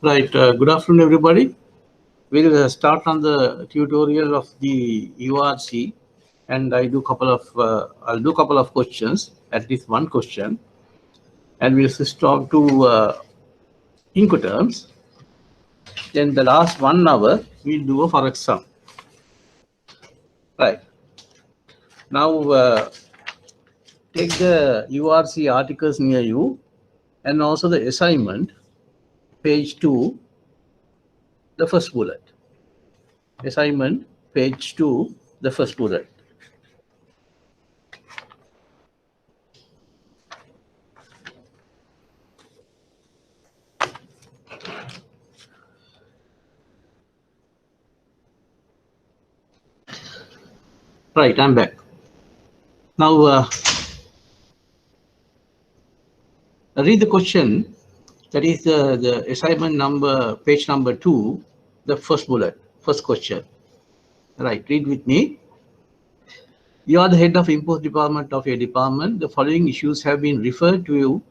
Right. Good afternoon, everybody. We'll start on the tutorial of the URC, and I'll do couple of questions, at least one question, and we'll switch on to Incoterms. Then the last 1 hour we'll do a forex sum. Right. Now take the URC articles near you, and also the assignment, page 2, the first bullet. Assignment, page 2, the first bullet. Right, I'm back. Now, read the question. That is the assignment number, page number 2, the first bullet, first question. Right, read with me. You are the head of import department of your department. The following issues have been referred to you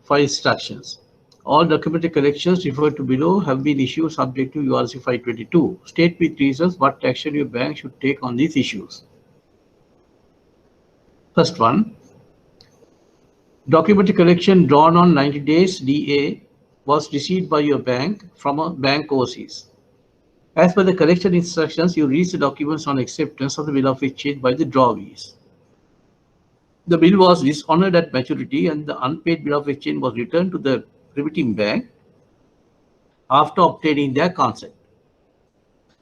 for instructions. All documentary collections referred to below have been issued subject to URC 522. State with reasons what action your bank should take on these issues. First one, documentary collection drawn on 90 days DA was received by your bank from a bank overseas. As per the collection instructions, you read the documents on acceptance of the bill of exchange by the drawees. The bill was dishonored at maturity and the unpaid bill of exchange was returned to the remitting bank after obtaining their consent.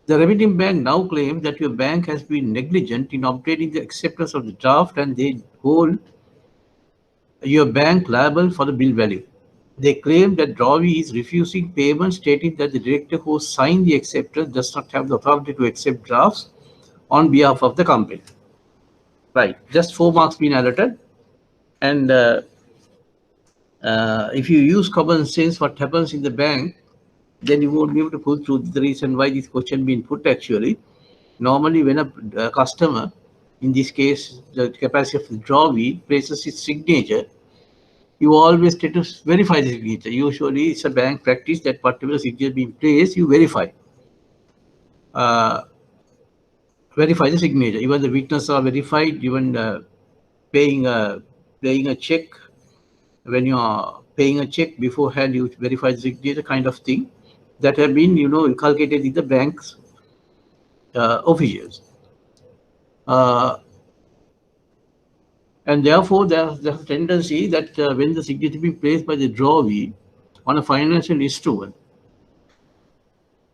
The remitting bank now claims that your bank has been negligent in obtaining the acceptance of the draft and they hold your bank liable for the bill value. They claim that drawee is refusing payment, stating that the director who signed the acceptance does not have the authority to accept drafts on behalf of the company. Right, just 4 marks been allotted. And if you use common sense, what happens in the bank, then you won't be able to pull through. The reason why this question been put actually, normally when a customer, in this case, the capacity of the drawee, places its signature, you always try to verify the signature. Usually, it's a bank practice that whatever signature being placed, you verify. Verify the signature. Even the witness are verified. Even paying a check, when you are paying a check beforehand, you verify the signature, kind of thing that have been, inculcated in the bank's officials. And therefore, there's a tendency that when the signature be placed by the drawee on a financial instrument,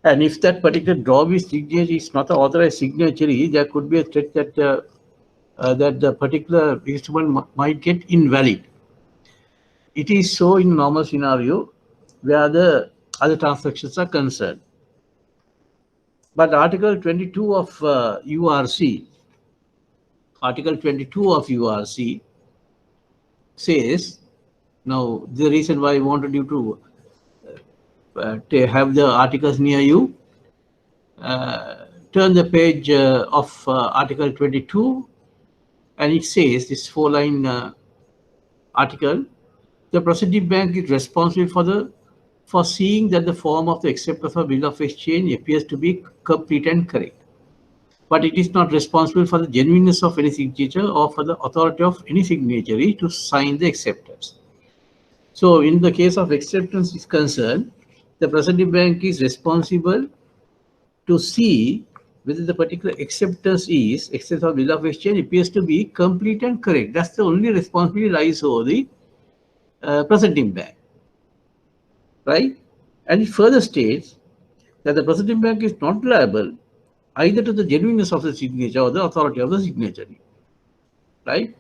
and if that particular drawee signature is not an authorized signatory, there could be a threat that that the particular instrument might get invalid. It is so in normal scenario where the other transactions are concerned. But Article 22 of URC, Article 22 of URC says, now the reason why I wanted you to have the articles near you, turn the page of Article 22, and it says, this 4-line article, the proceeding bank is responsible for seeing that the form of the acceptance of bill of exchange appears to be complete and correct. But it is not responsible for the genuineness of any signature or for the authority of any signatory to sign the acceptance. So in the case of acceptance is concerned, the proceeding bank is responsible to see whether the particular acceptance of bill of exchange appears to be complete and correct. That's the only responsibility lies over the presenting bank, right? And it further states that the presenting bank is not liable either to the genuineness of the signature or the authority of the signatory, right?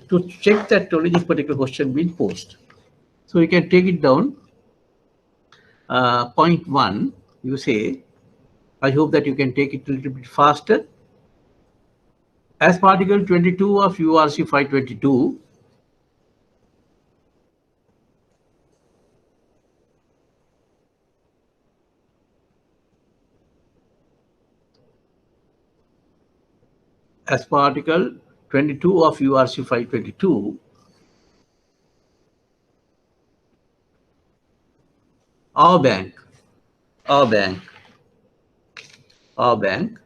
To check that only this particular question being posed. So you can take it down. Point 1, you say, I hope that you can take it a little bit faster. As per Article 22 of URC 522, as per Article 22 of URC 522, our bank our bank, our bank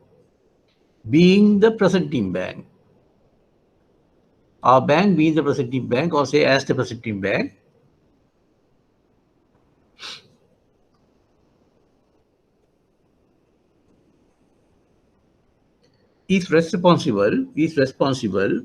being the presenting bank, our bank being the presenting bank, or say as the presenting bank, is responsible, is responsible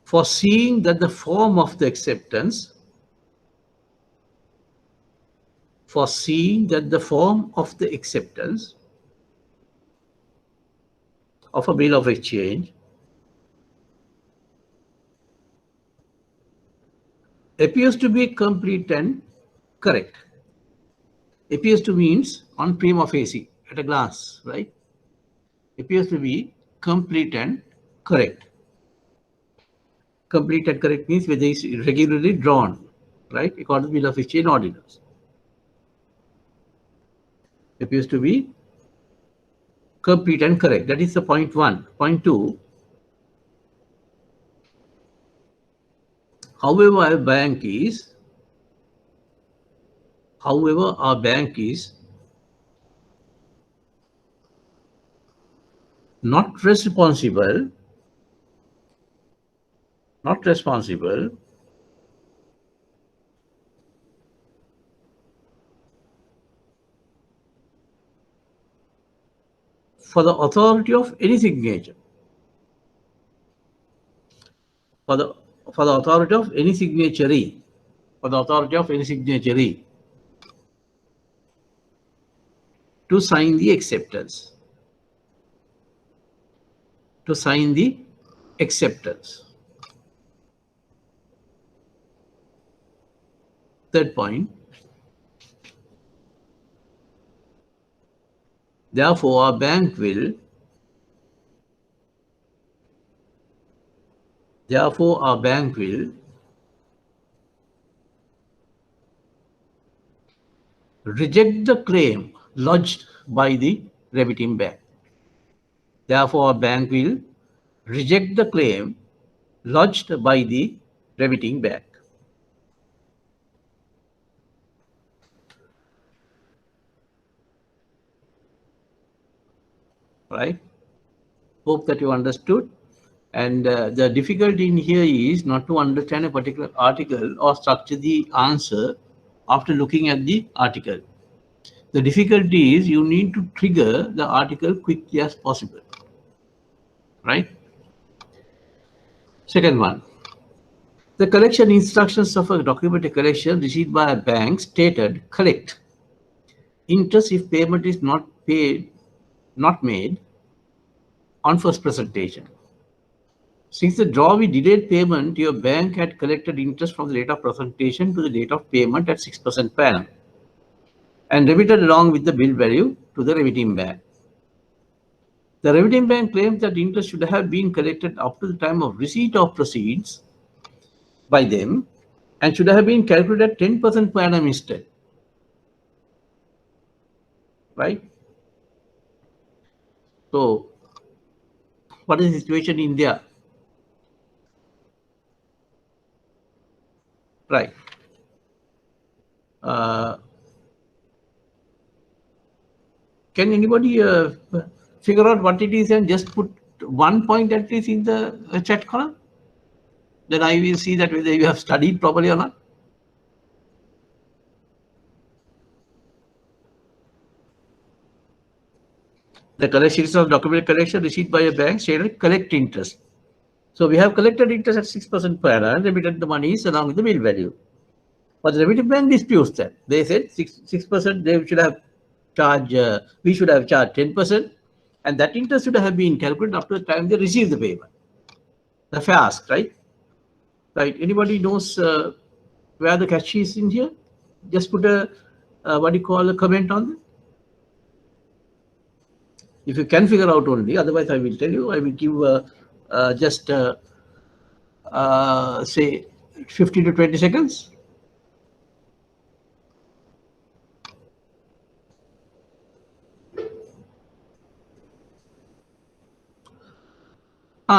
for seeing that the form of the acceptance, for seeing that the form of the acceptance of a bill of exchange appears to be complete and correct. Appears to means on prima facie, at a glance, right? Appears to be complete and correct. Complete and correct means whether it's regularly drawn, right? According to the bill of exchange ordinance. Appears to be complete and correct. That is the point one. Point two, however, our bank is not responsible, not responsible for the authority of any signature, for the for the authority of any signatory, for the authority of any signatory to sign the acceptance, to sign the acceptance. Third point, therefore, our bank will reject the claim lodged by the remitting bank. Therefore, our bank will reject the claim lodged by the remitting bank. Right? Hope that you understood. And the difficulty in here is not to understand a particular article or structure the answer after looking at the article. The difficulty is you need to trigger the article quickly as possible. Right? Second one. The collection instructions of a document collection received by a bank stated collect interest if payment is not made on first presentation. Since the drawee delayed payment, your bank had collected interest from the date of presentation to the date of payment at 6% per annum and remitted along with the bill value to the remitting bank. The remitting bank claims that interest should have been collected up to the time of receipt of proceeds by them and should have been calculated at 10% per annum instead. Right? So, what is the situation in India? Right. Can anybody figure out what it is and just put one point at least in the chat column? Then I will see that whether you have studied properly or not. The collection of document collection received by a bank stated collect interest. So we have collected interest at 6% per annum and remitted the monies along with the bill value. But the remitting bank disputes that. They said 6% they should have charged, we should have charged 10%, and that interest should have been calculated up to the time they receive the payment. The fast, right? Right. Anybody knows where the catch is in here? Just put a what do you call a comment on it. If you can figure out only, otherwise I will tell you. I will give just say 15 to 20 seconds.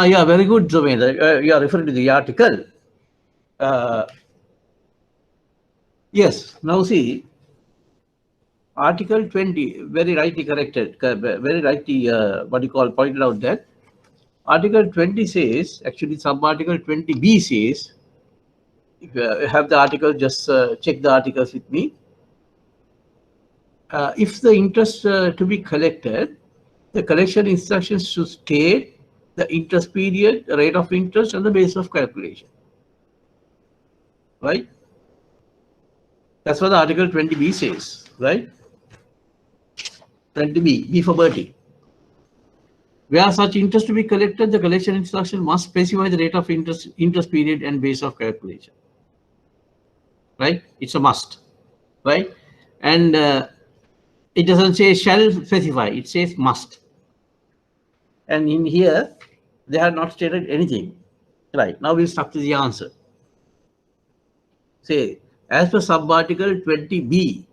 Yeah, very good, Zubeda. You are referring to the article. Uh, yes, now see, Article 20, very rightly corrected, very rightly, what you call, pointed out that Article 20 says, actually, sub-article 20B says, if you have the article, just check the articles with me. If the interest to be collected, the collection instructions should state the interest period, the rate of interest, and the base of calculation. Right? That's what the Article 20B says, right? 20B, B for Bertie. Where such interest to be collected, the collection instruction must specify the rate of interest period, and base of calculation. Right? It's a must. Right? And it doesn't say shall specify, it says must. And in here, they have not stated anything. Right. Now we'll start to the answer. Say, as per sub-article 20B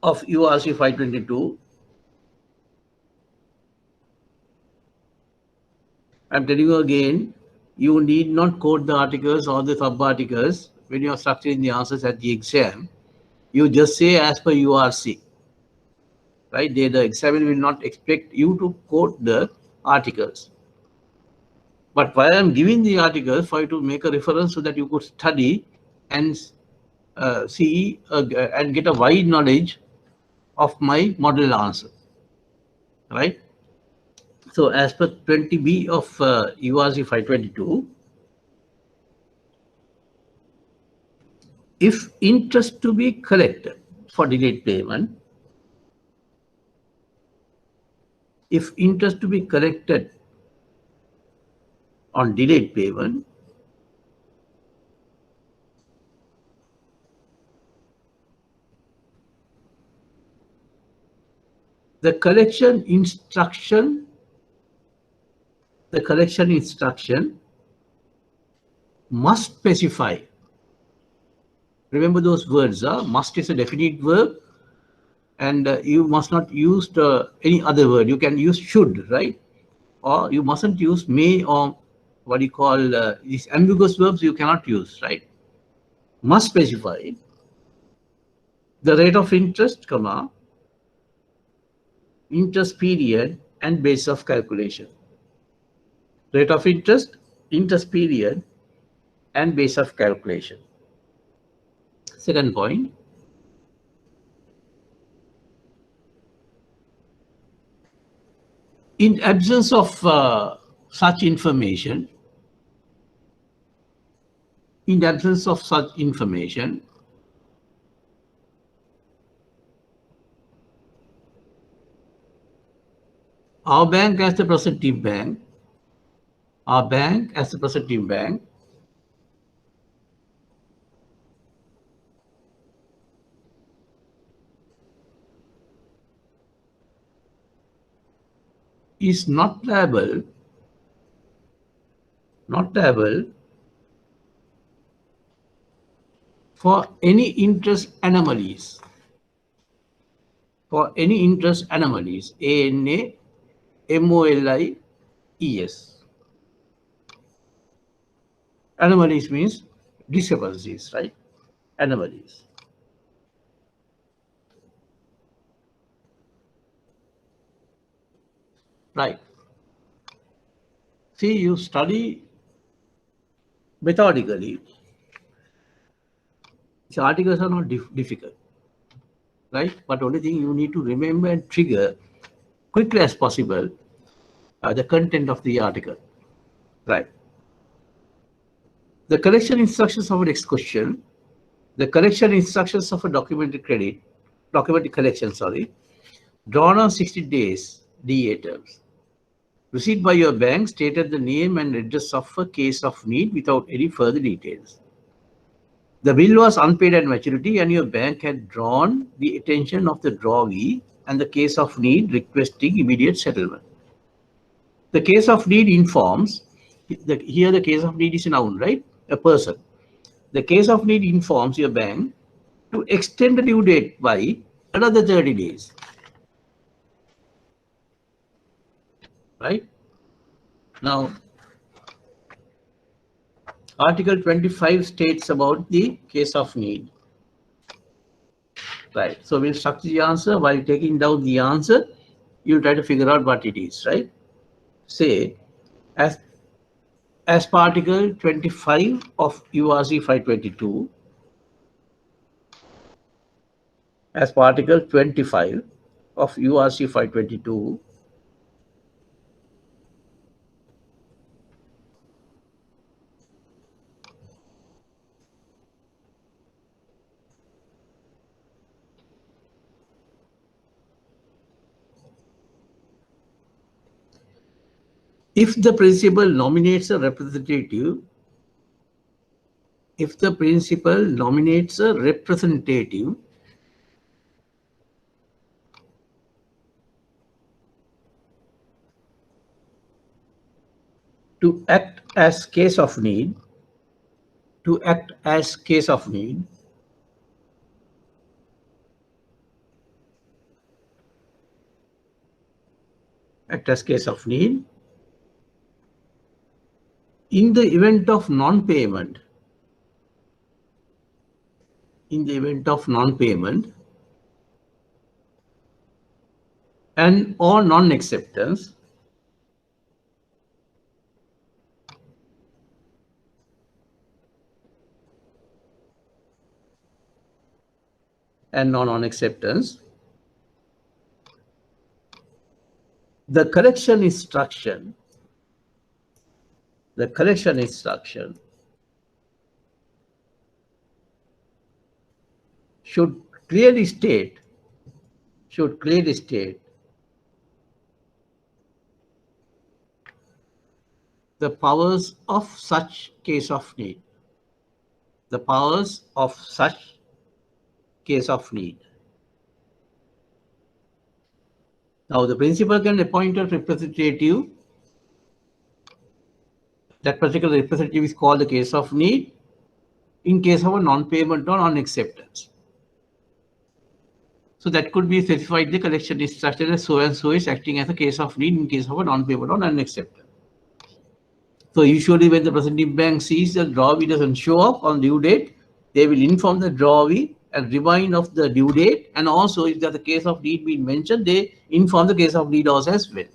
of URC 522, I'm telling you again, you need not quote the articles or the sub-articles when you are structuring the answers at the exam. You just say as per URC. Right? The examiner will not expect you to quote the articles. But while I'm giving the articles for you to make a reference so that you could study and see and get a wide knowledge of my model answer. Right? So as per 20B of URC 522, if interest to be collected for delayed payment, if interest to be collected on delayed payment, the collection instruction must specify. Remember those words, must is a definite verb, and you must not use any other word. You can use should, right? Or you mustn't use may, or what you call these ambiguous verbs you cannot use, right? Must specify the rate of interest, comma, interest period, and base of calculation. Rate of interest period, and base of calculation. Second point, in absence of such information, our bank as the presenting bank, is not liable for any interest anomalies. ANAMOLIES. Anomalies means discrepancies, right? Anomalies. Right. See, you study methodically. The articles are not difficult, right? But only thing you need to remember and trigger quickly as possible the content of the article, right? The collection instructions of the next question. The collection instructions of a documented collection, drawn on 60 days, DA terms. Received by your bank stated the name and address of a case of need without any further details. The bill was unpaid at maturity and your bank had drawn the attention of the drawee and the case of need requesting immediate settlement. The case of need informs, here the case of need is a noun, right? A person. The case of need informs your bank to extend the due date by another 30 days. Right? Now, Article 25 states about the case of need. Right. So we'll structure the answer. While taking down the answer, you try to figure out what it is, right? Say, as per Article 25 of URC 522, as per Article 25 of URC 522, if the principal nominates a representative, to act as case of need, in the event of non-payment, and or non-acceptance, the correction instruction should clearly state the powers of such case of need. Now, the principal can appoint a representative. That particular representative is called the case of need in case of a non-payment or non-acceptance. So that could be specified in the collection instruction as so and so is acting as a case of need in case of a non-payment or non-acceptance. So usually when the presenting bank sees the drawee doesn't show up on due date, they will inform the drawee and remind of the due date, and also if there's a case of need being mentioned, they inform the case of need also as well.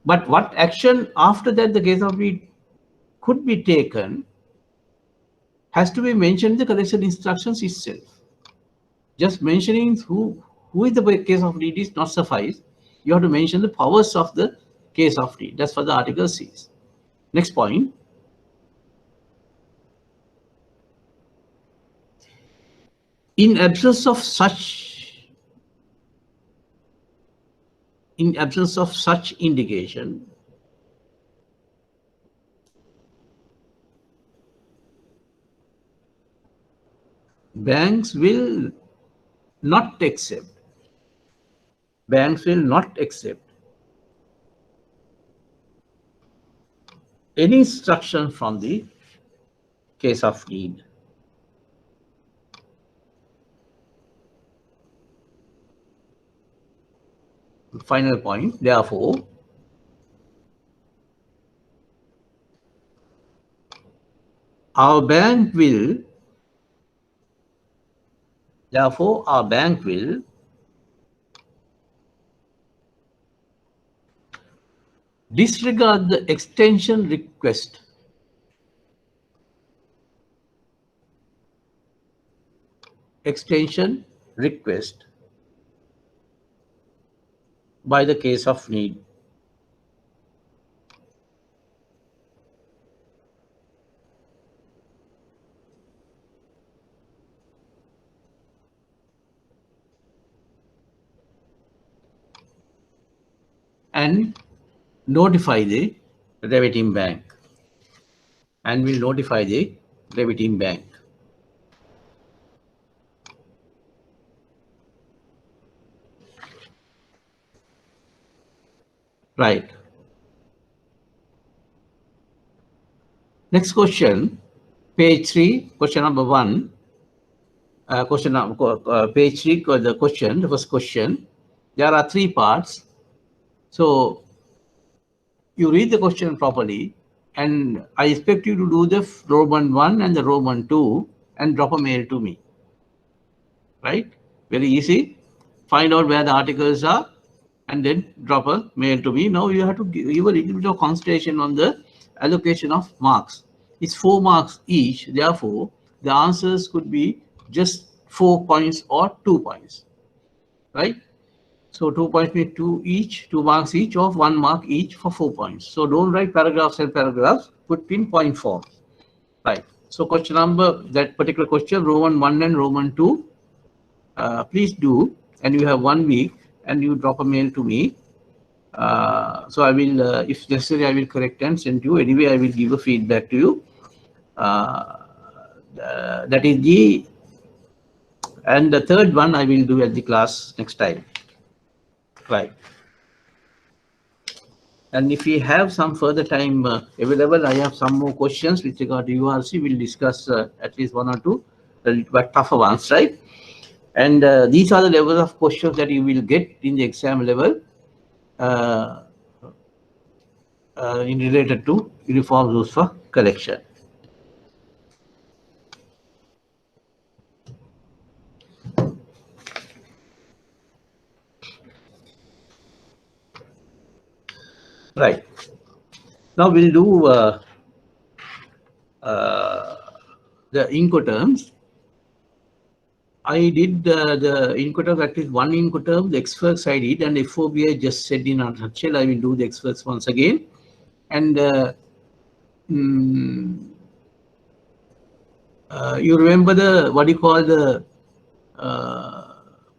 But what action after that the case of need could be taken has to be mentioned in the collection instructions itself. Just mentioning who is the case of need is not suffice. You have to mention the powers of the case of need. That's what the article says. Next point. In absence of such indication, banks will not accept any instruction from the case of need. Final point, therefore, our bank will disregard the extension request by the case of need. And notify the remitting bank. Right. Next question, page 3, question number 1. Page 3, the first question. There are 3 parts. So you read the question properly, and I expect you to do the Roman 1 and the Roman 2 and drop a mail to me. Right? Very easy. Find out where the articles are and then drop a mail to me. Now you have to give a little bit of consideration on the allocation of marks. It's 4 marks each. Therefore, the answers could be just 4 points or 2 points. Right? So 2 points means 2 marks each, of 1 mark each for 4 points. So don't write paragraphs and paragraphs, put in point form. Right. So question number, that particular question, Roman 1 and Roman 2, please do, and you have 1 week, and you drop a mail to me. So I will, if necessary, I will correct and send you. Anyway, I will give a feedback to you. That is the, and the third one I will do at the class next time. Right. And if we have some further time available, I have some more questions with regard to URC. We'll discuss at least 1 or 2, but tougher ones, right? And these are the levels of questions that you will get in the exam level in related to uniform rules for collection. Right. Now we'll do the Incoterms. I did the Incoterms, at least 1 Incoterm, the exworks I did, and FOB I just said in a nutshell. I will do the exworks once again. And you remember the, what do you call, the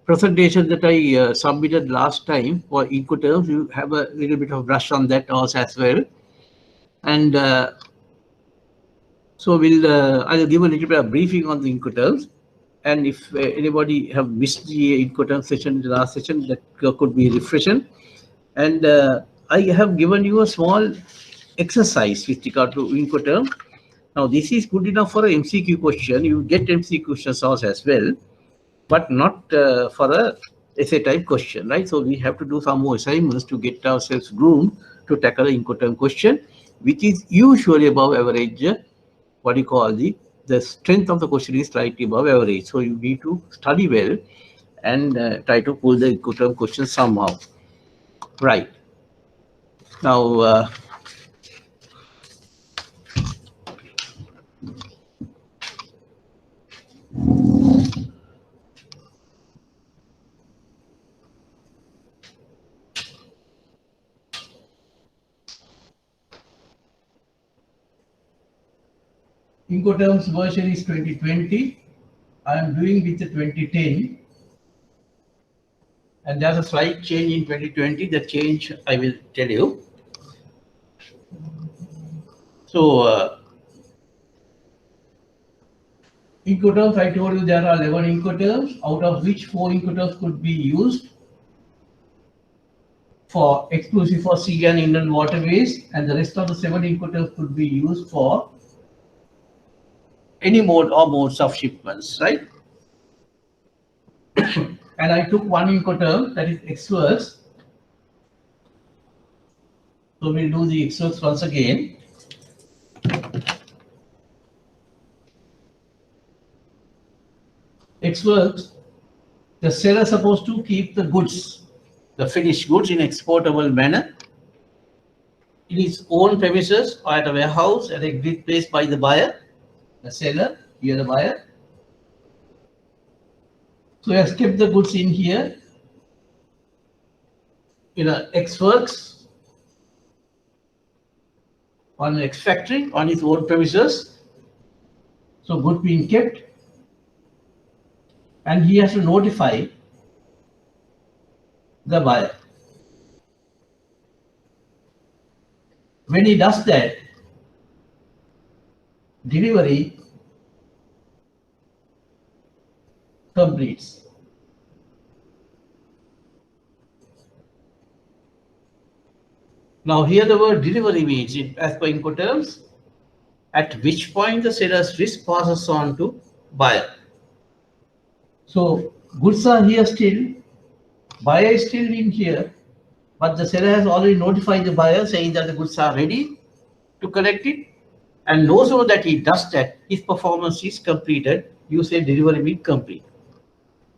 presentation that I submitted last time for Incoterms? You have a little bit of brush on that also as well. And so I'll give a little bit of briefing on the Incoterms. And if anybody have missed the Incoterm session, the last session, that could be refreshing. And I have given you a small exercise with regard to Incoterm. Now, this is good enough for an MCQ question. You get MCQ questions also as well, but not for a essay type question, right? So we have to do some more assignments to get ourselves groomed to tackle an Incoterm question, which is usually above average. What do you call, the strength of the question is slightly above average. So you need to study well and try to pull the Incoterm question somehow. Right. Now, Incoterms version is 2020. I am doing with the 2010. And there's a slight change in 2020. The change I will tell you. So, Incoterms, I told you there are 11 Incoterms, out of which 4 Incoterms could be used for exclusive for sea and inland waterways, and the rest of the 7 Incoterms could be used for any mode or modes of shipments, right? And I took 1 Incoterm, that is exworks. So we'll do the exworks once again. Exworks, the seller is supposed to keep the goods, the finished goods, in exportable manner in his own premises or at a warehouse at a agreed place by the buyer, the seller, here the buyer. So he has kept the goods in here in a exworks, on an ex factory, on his own premises. So good being kept, and he has to notify the buyer. When he does that, delivery completes. Now here the word delivery means, as per Incoterms, at which point the seller's risk passes on to buyer. So goods are here still, buyer is still in here, but the seller has already notified the buyer saying that the goods are ready to collect it, and no sooner that he does that, his performance is completed. You say delivery means complete.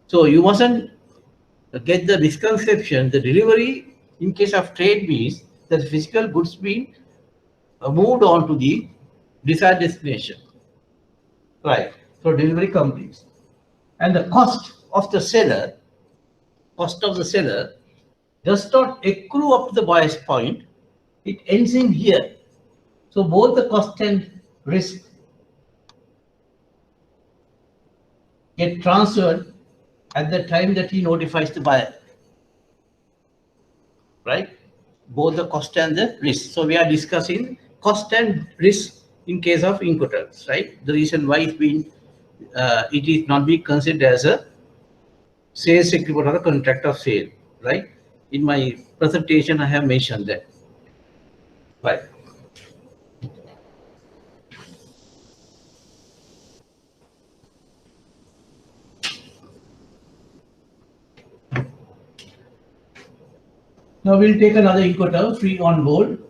So you mustn't get the misconception. The delivery in case of trade means that physical goods being moved on to the desired destination. Right. So delivery completes. And the cost of the seller does not accrue up to the buyer's point. It ends in here. So both the cost and risk get transferred at the time that he notifies the buyer. Right? Both the cost and the risk. So we are discussing cost and risk in case of Incoterms, right? The reason why it is not being considered as a sales agreement or a contract of sale, right? In my presentation, I have mentioned that. Right. Now we'll take another Incoterm, free on board.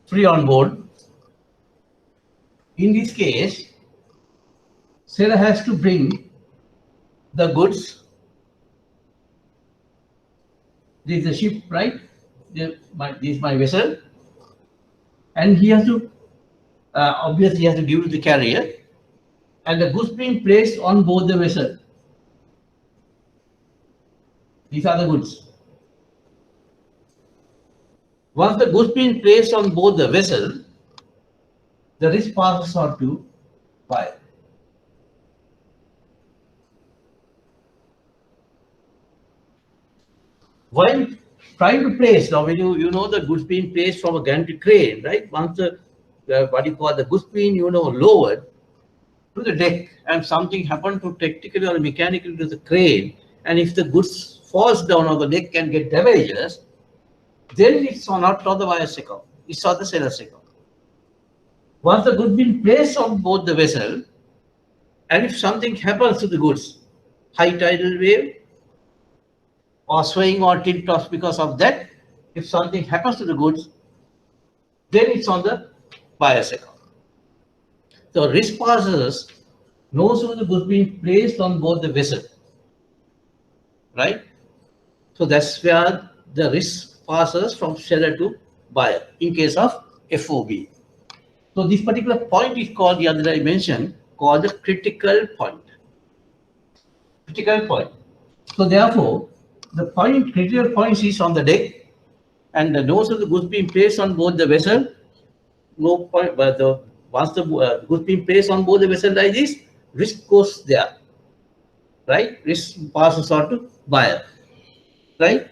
Free on board. In this case, seller has to bring the goods. This is the ship, right? This is my vessel. And he has to, obviously, he has to give to the carrier. And the goods being placed on board the vessel. These are the goods. Once the goods being placed on board the vessel, the risk passes on to buyer. While trying to place, now when you know the goods being placed from a gantry crane, right? Once the what you call the goods being lowered to the deck, and something happened to technically or mechanically to the crane, and if the goods falls down on the deck and get damages, then it's not on the buyer's account, it's on the seller's account. Once the goods being placed on board the vessel, and if something happens to the goods, high tidal wave or swaying or tilt toss because of that, if something happens to the goods, then it's on the buyer's account. So risk passes no sooner the goods being placed on board the vessel, right? So that's where the risk passes from seller to buyer in case of FOB. So this particular point is called, the other I mentioned, called the critical point. Critical point. So therefore, the critical point is on the deck, and the nose of the goods being placed on board the vessel. No point, but once the goods being placed on board the vessel like this, risk goes there, right? Risk passes on to buyer, right?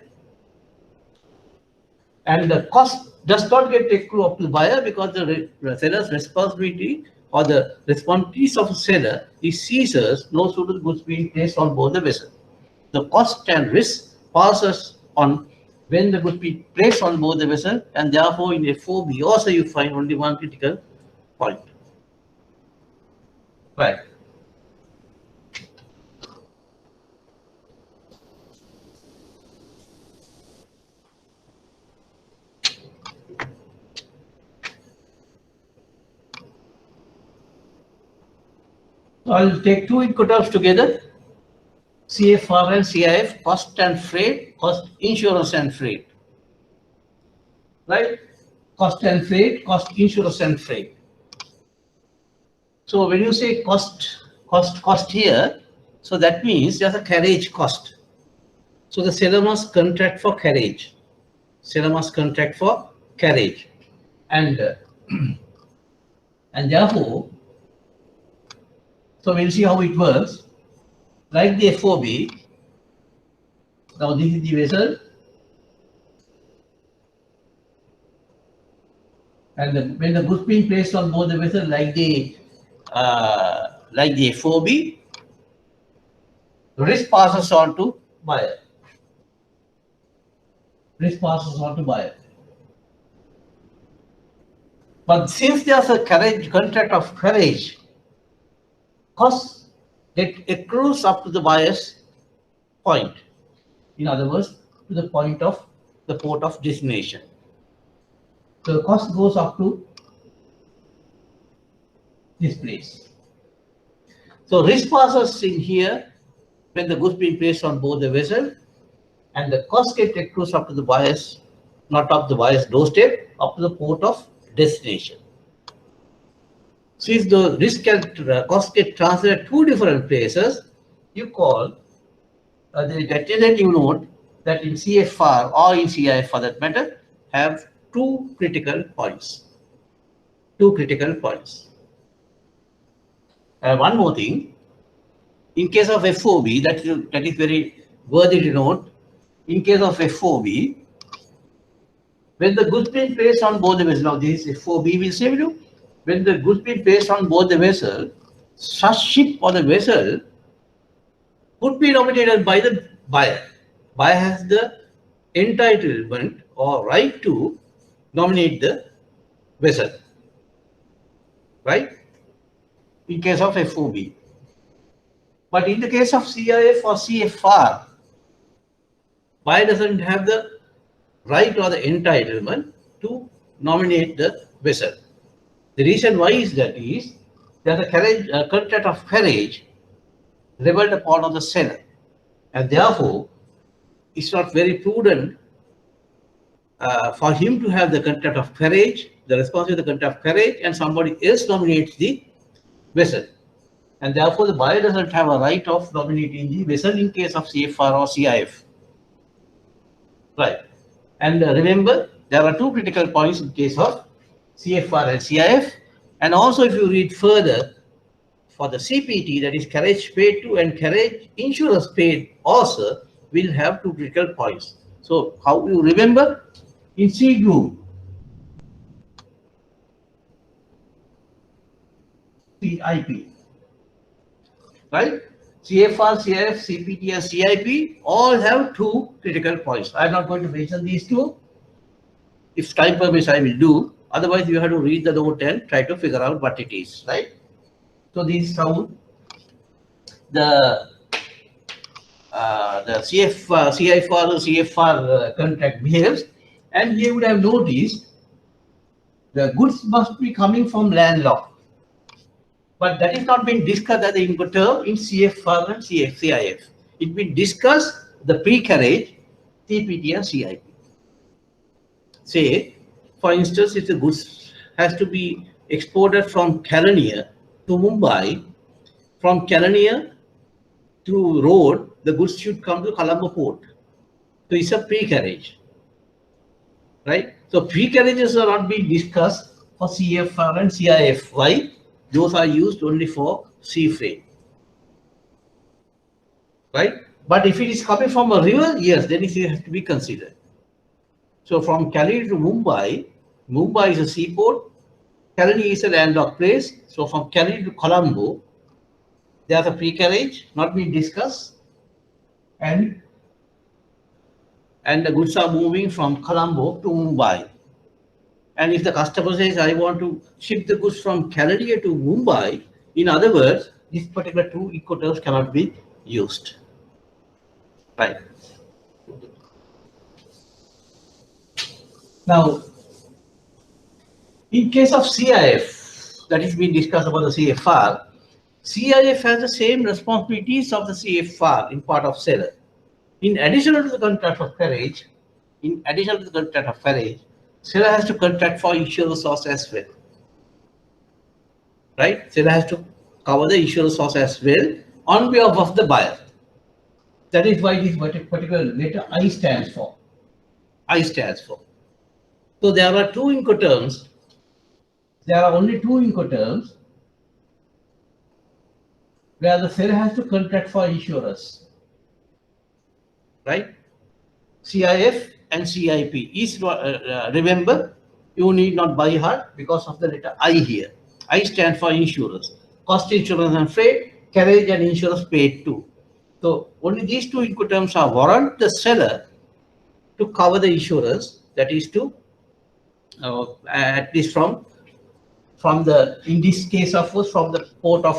And the cost does not get accrued up to the buyer because the seller's responsibility or the responsibilities of the seller is ceases no sooner the goods being placed on board the vessel. The cost and risk passes on when the goods be placed on board the vessel, and therefore in FOB also you find only one critical point. Right. So I'll take two Incoterms together. CFR and CIF, cost and freight, cost, insurance and freight. Right? Cost and freight, cost, insurance and freight. So when you say cost here, so that means there's a carriage cost. So the seller must contract for carriage. Seller must contract for carriage. And therefore, so we'll see how it works. Like the FOB, now this is the vessel, and when the goods being placed on board the vessel, like the FOB, risk passes on to buyer. Risk passes on to buyer. But since there's a carriage contract of carriage, cost it accrues up to the buyer's point. In other words, to the point of the port of destination. So the cost goes up to this place. So risk passes in here when the goods being placed on board the vessel, and the cost get accrues up to the buyer's, not up the buyer's doorstep, up to the port of destination. Since the risk and cost get transferred at two different places, you call that you note that in CFR or in CIF for that matter have two critical points. Two critical points. One more thing, in case of FOB, that is very worthy to note. In case of FOB, when the goods being placed on board the vessel, now this is FOB will say you, when the goods being placed on board the vessel, such ship or the vessel could be nominated by the buyer. Buyer has the entitlement or right to nominate the vessel, right? In case of FOB. But in the case of CIF or CFR, buyer doesn't have the right or the entitlement to nominate the vessel. The reason why is that there's a contract of carriage leveled upon on the seller, and therefore it's not very prudent for him to have the contract of carriage, the responsibility of the contract of carriage, and somebody else nominates the vessel. And therefore the buyer doesn't have a right of nominating the vessel in case of CFR or CIF. Right. And remember, there are two critical points in case of CFR and CIF. And also if you read further, for the CPT, that is carriage paid to and carriage insurance paid also, will have two critical points. So how you remember? In C group, CIP, right? CFR, CIF, CPT and CIP all have two critical points. I'm not going to mention these two. If time permits, I will do. Otherwise, you have to read the note and try to figure out what it is, right? So this is how the CIF or CFR contract behaves. And you would have noticed the goods must be coming from landlocked. But that is not being discussed as the Incoterm in CFR and CIF. It will discuss the pre-carriage, CPT and CIP. Say, for instance, if the goods has to be exported from Kelaniya to Mumbai, from Kelaniya to road, the goods should come to Colombo port. So it's a pre-carriage, right? So pre-carriages are not being discussed for CFR and CIF. Why? Those are used only for sea freight, right? But if it is coming from a river, yes, then it has to be considered. So from Kelaniya to Mumbai, Mumbai is a seaport, Kelaniya is a landlocked place. So from Kelaniya to Colombo, there's a pre-carriage not being discussed, and the goods are moving from Colombo to Mumbai. And if the customer says, I want to ship the goods from Kelaniya to Mumbai, in other words, these particular two Incoterms cannot be used. Right. Now, in case of CIF, that is being discussed about the CFR, CIF has the same responsibilities of the CFR in part of seller. In addition to the contract of carriage, seller has to contract for insurance loss as well. Right? Seller has to cover the insurance loss as well on behalf of the buyer. That is why this particular letter I stands for. So there are two Incoterms. There are only two Incoterms where the seller has to contract for insurance. Right? CIF and CIP. Remember, you need not by heart because of the letter I here. I stand for insurance. Cost insurance and freight, carriage and insurance paid too. So only these two Incoterms are warrant the seller to cover the insurance, that is to at least from the, in this case of course, from the port of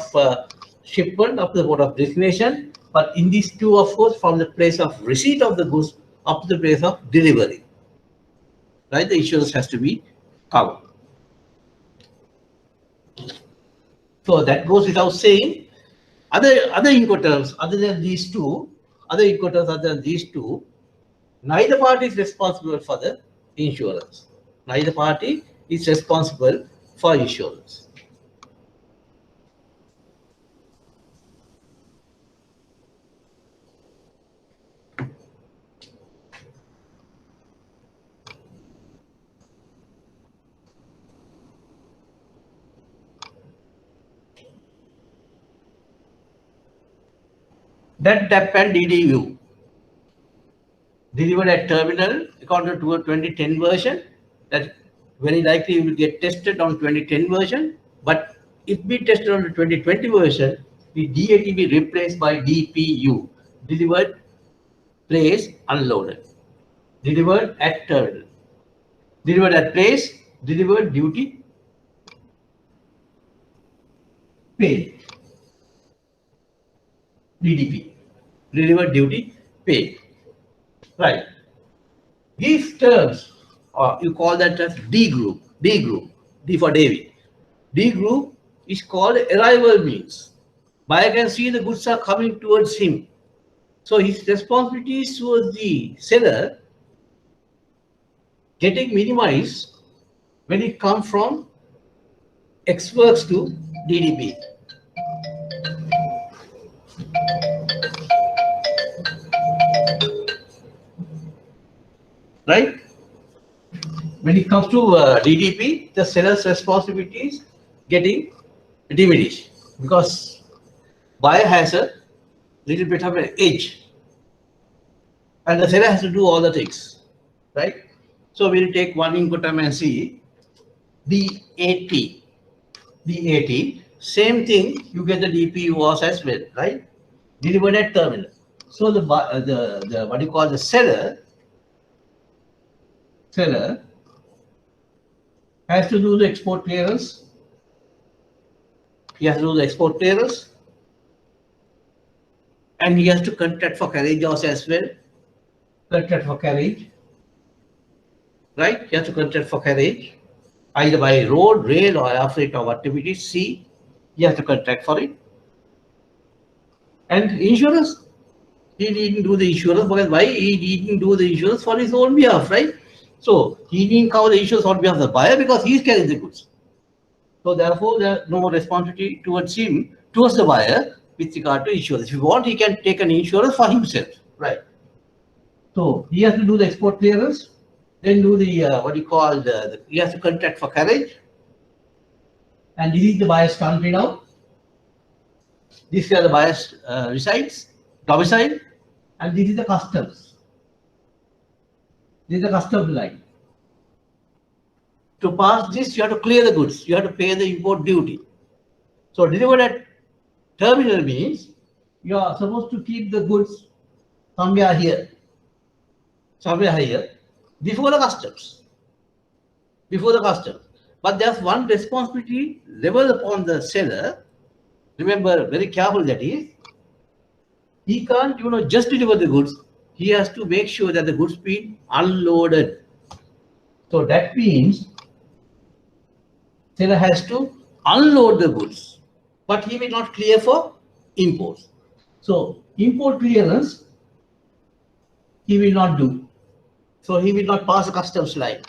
shipment up to the port of destination, but in these two, of course, from the place of receipt of the goods up to the place of delivery, right? The insurance has to be covered. So that goes without saying. Other Incoterms other than these two, neither party is responsible for the insurance. Neither party is responsible for insurance. That depend DDU delivered at terminal according to a 2010 version, that very likely will get tested on 2010 version, but if be tested on the 2020 version, the DAT be replaced by DPU, delivered, place, unloaded, delivered at terminal, delivered at place, delivered, duty, paid, DDP, delivered, duty, paid, right? These terms, you call that as D group, D for David. D group is called arrival means. Buyer can see the goods are coming towards him. So his responsibilities towards the seller getting minimized when it comes from X works to DDP. Right? When it comes to DDP, the seller's responsibilities getting diminished because buyer has a little bit of an edge and the seller has to do all the things, right? So we'll take one Incoterm and see D80. Same thing, you get the DPU as well, right? Delivered at terminal. So the what you call the seller has to do the export clearance. He has to do the export clearance, and he has to contract for carriage as well. Contract for carriage, right? He has to contract for carriage, either by road, rail, or air freight, or whatever it is. C, he has to contract for it. And insurance, he didn't do the insurance because why? He didn't do the insurance for his own behalf, right? So he didn't cover the insurance on behalf of the buyer because he is carrying the goods. So therefore, there is no responsibility towards him, towards the buyer with regard to insurance. If you want, he can take an insurance for himself, right? So he has to do the export clearance, then do the what you call he has to contract for carriage, and this is the buyer's country now. This is where the buyer's resides, domicile, and this is the customs. This is the customs line. To pass this, you have to clear the goods. You have to pay the import duty. So delivered at terminal means you are supposed to keep the goods somewhere here, before the customs. But there's one responsibility leveled upon the seller. Remember, very careful that is, he can't, just deliver the goods. He has to make sure that the goods be unloaded. So that means seller has to unload the goods, but he will not clear for imports. So import clearance he will not do. So he will not pass a customs line,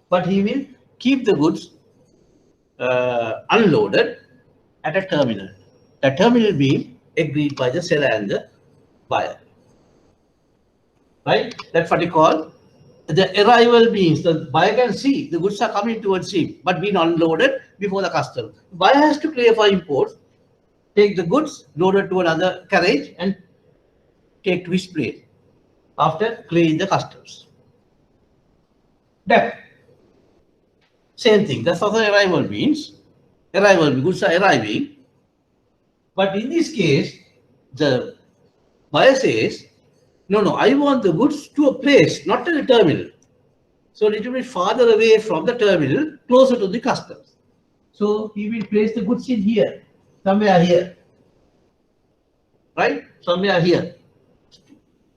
but he will keep the goods unloaded at a terminal. The terminal being agreed by the seller and the buyer. Right? That's what you call the arrival means. The buyer can see the goods are coming towards him, but being unloaded before the customs. The buyer has to clear for imports, take the goods, load it to another carriage, and take to his place after clearing the customs. That same thing. That's what the arrival means. Goods are arriving. But in this case, the buyer says, no, I want the goods to a place, not to the terminal. So a little bit farther away from the terminal, closer to the customs. So he will place the goods in here, somewhere here. right? Somewhere here,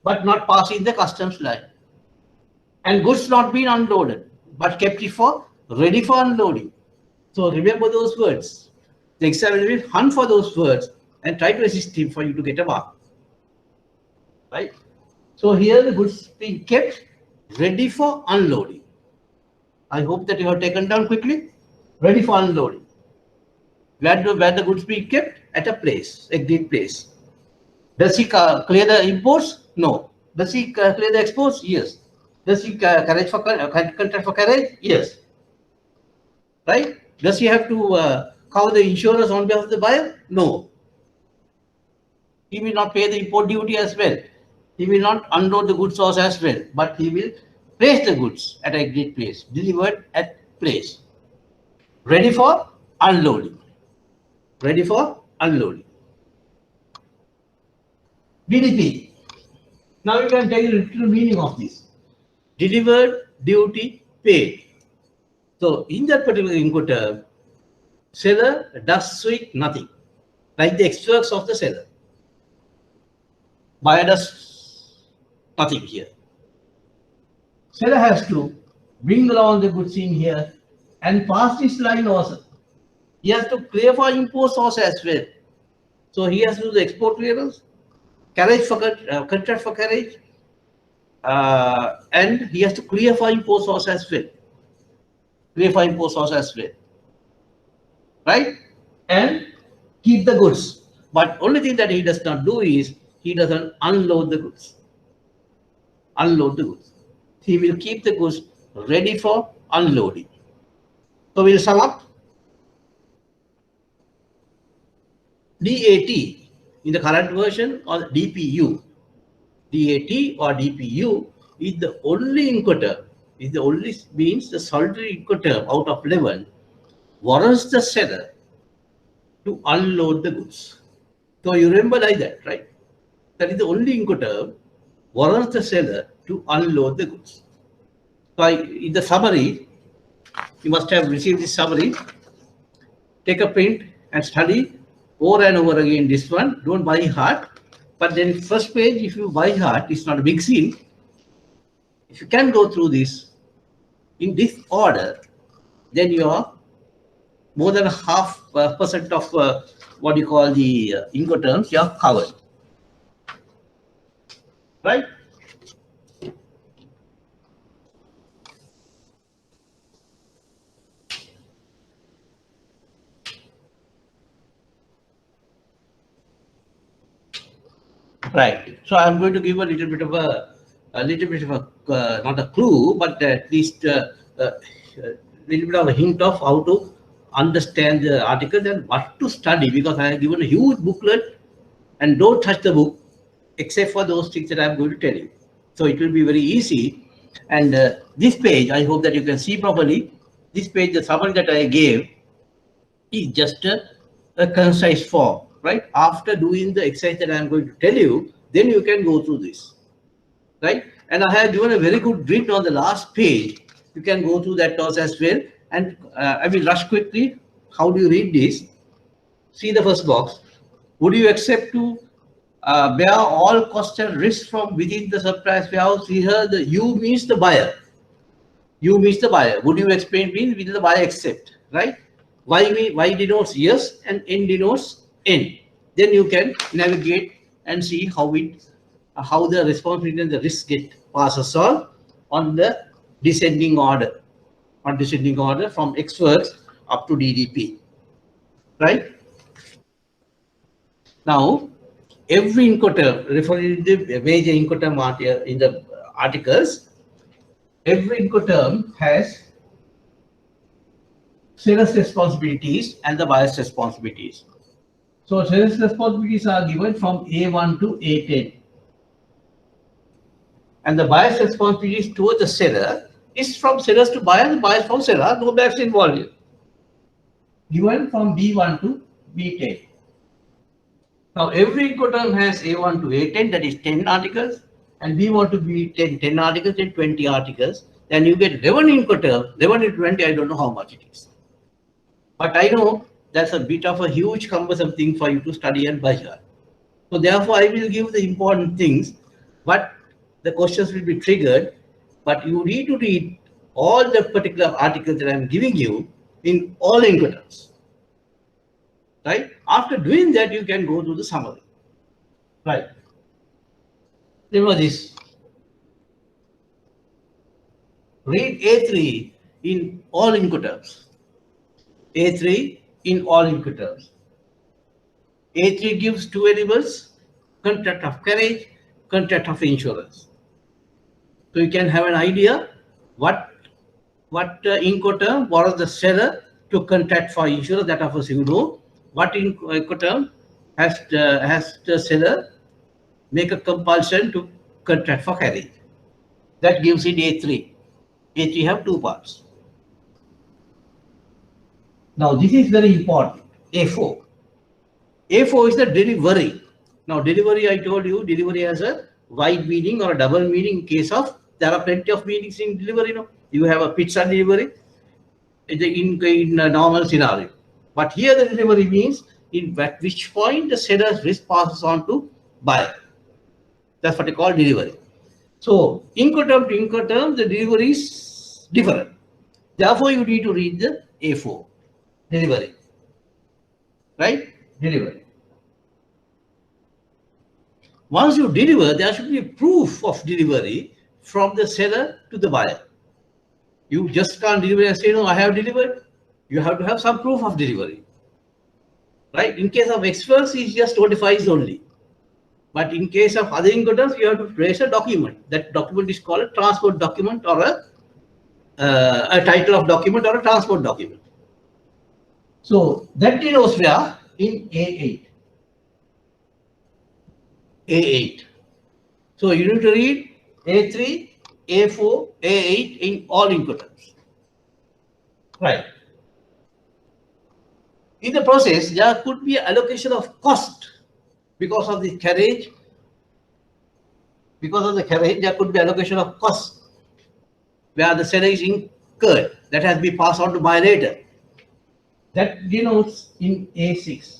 but not passing the customs line. And goods not being unloaded, but kept it for ready for unloading. So remember those words. The examiner will hunt for those words and try to assist him for you to get a mark. Right? So here the goods being kept ready for unloading. I hope that you have taken down quickly. Ready for unloading. Where the goods being kept? At a place, agreed place. Does he clear the imports? No. Does he clear the exports? Yes. Does he contract for carriage? Yes. Right? Does he have to cover the insurance on behalf of the buyer? No. He will not pay the import duty as well. He will not unload the goods source as well, but he will place the goods at a agreed place, delivered at place, ready for unloading. Ready for unloading. DDP. Now you can take the literal meaning of this. Delivered, duty, paid. So in that particular Incoterm, seller does sweet nothing, like the ex works of the seller. Buyer does nothing here. Seller has to bring along the goods in here and pass this line also. He has to clear for import source as well. So he has to do the export clearance, carriage for contract for carriage, and he has to clear for import source as well. Clear for import source as well. Right? And keep the goods. But only thing that he does not do is he doesn't unload the goods. Unload the goods. He will keep the goods ready for unloading. So we'll sum up. DAT in the current version or DPU. DAT or DPU is the only Incoterm, is the only means the solitary Incoterm out of 11 warrants the seller to unload the goods. So you remember like that, right? That is the only Incoterm warrants the seller to unload the goods. So in the summary, you must have received this summary. Take a print and study over and over again this one. Don't buy heart. But then first page, if you buy heart, it's not a big scene. If you can go through this in this order, then you are more than half percent of what you call the Incoterms, you are covered. Right? Right. So I'm going to give a little bit of not a clue, but at least a little bit of a hint of how to understand the article and what to study, because I have given a huge booklet and don't touch the book except for those things that I'm going to tell you. So it will be very easy. And this page, I hope that you can see properly. This page, the summary that I gave is just a concise form, right? After doing the exercise that I'm going to tell you, then you can go through this, right? And I have given a very good grid on the last page. You can go through that also as well. And I will rush quickly. How do you read this? See the first box. Would you accept to bear all costs and risks from within the surprise warehouse? Here, the you means the buyer. You means the buyer. Would you explain means will the buyer accept, right? Y denotes yes and N denotes N. Then you can navigate and see how the responsibility and the risk get passes on the descending order, from X works up to DDP, right? Now, every Incoterm, referring to the major Incoterm in the articles, every Incoterm has seller's responsibilities and the buyer's responsibilities. So seller's responsibilities are given from A1 to A10. And the buyer's responsibilities towards the seller is from sellers to buyer, the buyers from seller, no buyers involved here. Given from B1 to B10. Now every Incoterm has A1 to A10, that is 10 articles, and B1 to B10, 10 articles and 20 articles. Then you get 11 Incoterm, 11 into 20, I don't know how much it is. But I know that's a bit of a huge cumbersome thing for you to study and by heart. So therefore, I will give the important things, but the questions will be triggered. But you need to read all the particular articles that I am giving you in all Incoterms. Right? After doing that, you can go to the summary. Right. Remember this. Read A3 in all Incoterms. A3 in all Incoterms. A3 gives two variables, contract of carriage, contract of insurance. So you can have an idea what Incoterm borrows the seller to contract for insurance. That of course you know. What Incoterm has the seller make a compulsion to contract for carriage. That gives it A3. A3 have two parts. Now this is very important. A4. A4 is the delivery. Now delivery, I told you, delivery has a wide meaning or a double meaning in case of, there are plenty of meanings in delivery. You know, you have a pizza delivery in a normal scenario. But here the delivery means at which point the seller's risk passes on to buyer. That's what they call delivery. So Incoterm to Incoterm, the delivery is different. Therefore, you need to read the A4, delivery. Right? Delivery. Once you deliver, there should be a proof of delivery from the seller to the buyer. You just can't deliver and say, no, I have delivered. You have to have some proof of delivery. Right? In case of experts, it just notifies only. But in case of other Incoterms, you have to raise a document. That document is called a transport document or a title of document or a transport document. So that denotes where in A8. A8. So you need to read A3, A4, A8 in all Incoterms. Right. In the process, there could be allocation of cost because of the carriage. Because of the carriage, there could be allocation of cost where the seller is incurred. That has been passed on to buyer later. That denotes in A6.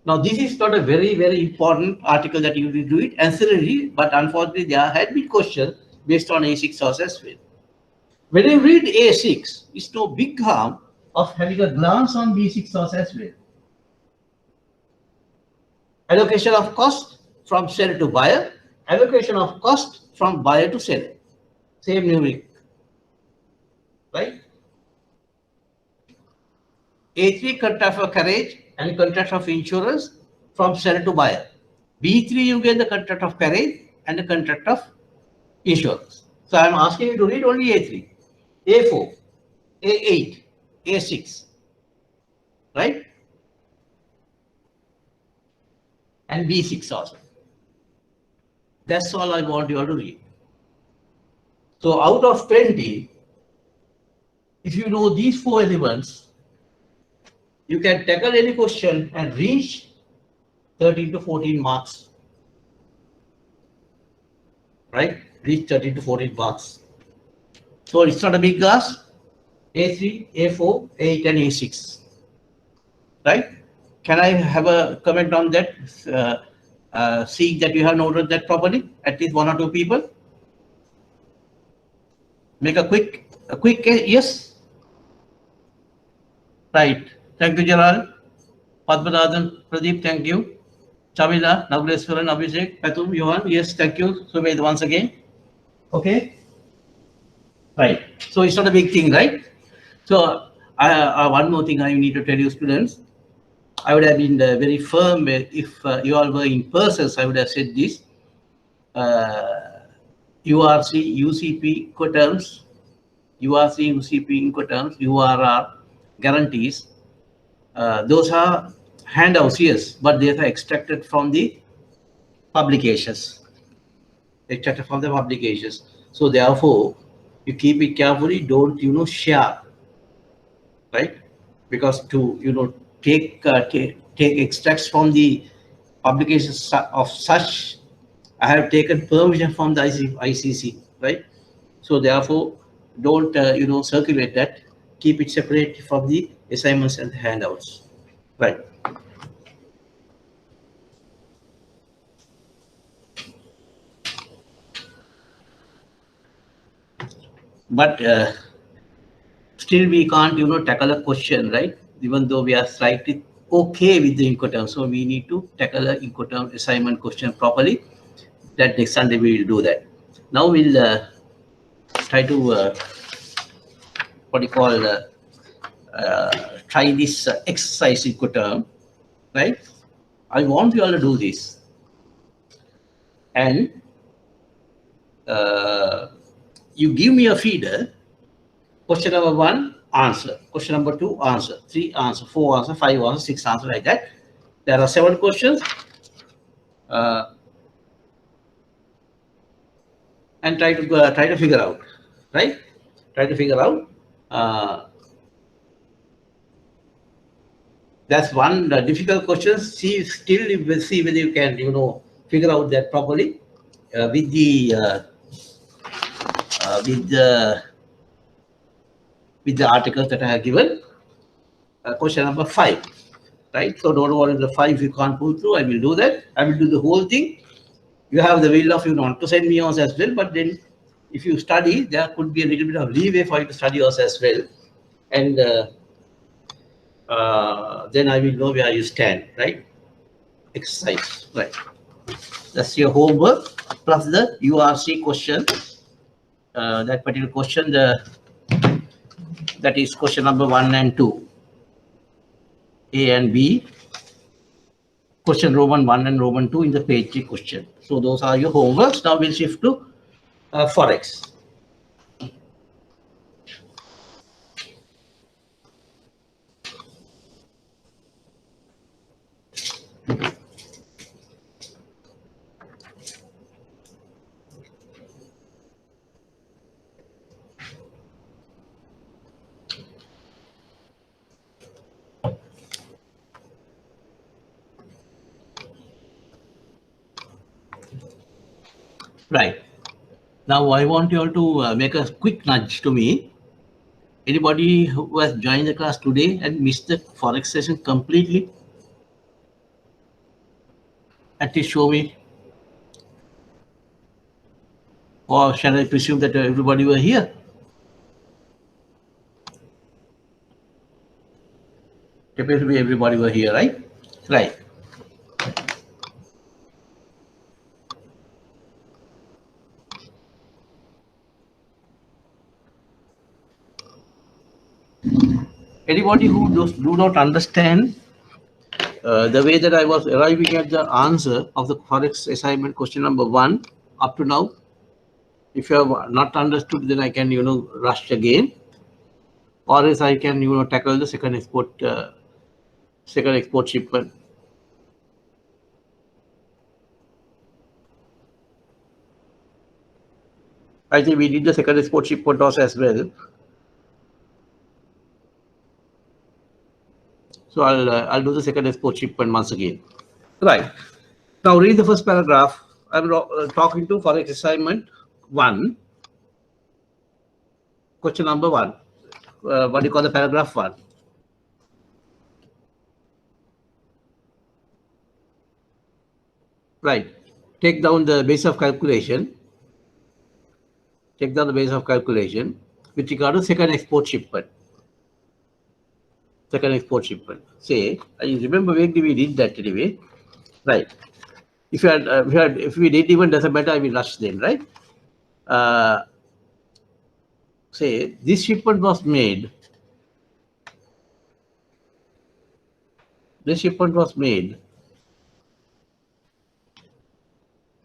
Now, this is not a very, very important article that you will do it ancillary, but unfortunately, there had been questions based on A6 source as well. When you read A6, it's no big harm of having a glance on B6 source as well. Allocation of cost from seller to buyer, allocation of cost from buyer to seller. Same numeric. Right? A3 contract of carriage and contract of insurance from seller to buyer. B3 you get the contract of carriage and the contract of insurance. So I am asking you to read only A3, A4, A8, A6, right? And B6 also. That's all I want you all to read. So out of 20, if you know these four elements, you can tackle any question and reach 13 to 14 marks. Right? Reach 13 to 14 marks. So it's not a big task. A3, A4, A8 and A6. Right? Can I have a comment on that? Seeing that you have noted that properly, at least one or two people. Make a quick yes. Right. Thank you, Gerald. Padmanathan, Pradeep, thank you. Chamila, Nagleswaran, Abhishek, Patum, Johan, yes, thank you. Sumedh once again. Okay. Right. So it's not a big thing, right? So one more thing I need to tell you, students. I would have been very firm if you all were in person. I would have said this. URC, UCP Incoterms, URC, UCP Incoterms, URR guarantees. Those are handouts, yes, but they are extracted from the publications. Extracted from the publications. So therefore, you keep it carefully. Don't share, right? Because to take extracts from the publications of such, I have taken permission from the ICC, right? So therefore, don't circulate that. Keep it separate from the assignments and handouts, right? but still we can't tackle a question, right? Even though we are slightly okay with the Incoterm, so we need to tackle a Incoterm assignment question properly. That next Sunday we will do that. Now we'll try to what do you call try this exercise Incoterm, right? I want you all to do this, and you give me a feeder. Question number one, answer. Question number two, answer. Three, answer. Four, answer. Five, answer. Six, answer. Like that. There are 7 questions, and try to figure out, right? Try to figure out. Uh, that's one difficult question. Still, you will see whether you can, figure out that properly with with the with the articles that I have given. Question number 5, right? So don't worry, the 5 you can't pull through. I will do that. I will do the whole thing. You have the will of you not to send me yours as well, but then if you study, there could be a little bit of leeway for you to study yours as well, and then I will know where you stand, right? Exercise, right? That's your homework plus the URC question. That particular question, that is question number 1 and 2, A and B. Question Roman 1 and Roman 2 in the page 3 question. So those are your homeworks. Now we'll shift to Forex. Right. Now I want you all to make a quick nudge to me. Anybody who has joined the class today and missed the Forex session completely? At least show me. Or shall I presume that everybody were here? It appears to be everybody were here, right? Right. Anybody who do not understand the way that I was arriving at the answer of the Forex assignment question number 1 up to now, if you have not understood, then I can, rush again, or else I can, tackle the second export shipment. I think we did the second export shipment also as well. So I'll do the second export shipment once again. Right. Now read the first paragraph. I'm talking to Forex assignment 1. Question number 1. What do you call the paragraph 1? Right. Take down the base of calculation. Take down the base of calculation with regard to second export shipment. Second export shipment. Say, I remember when we did that anyway. Right. If we did even doesn't matter, I will rush then, right? Say this shipment was made. This shipment was made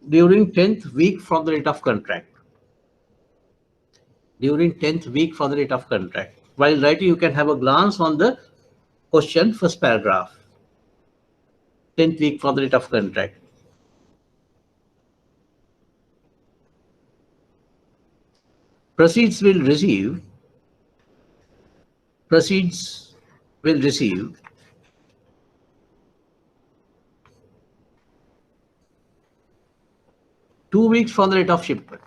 during 10th week from the date of contract. During 10th week from the date of contract. While writing, you can have a glance on the question, first paragraph. 10th week from the date of contract. Proceeds will receive 2 weeks from the date of shipment.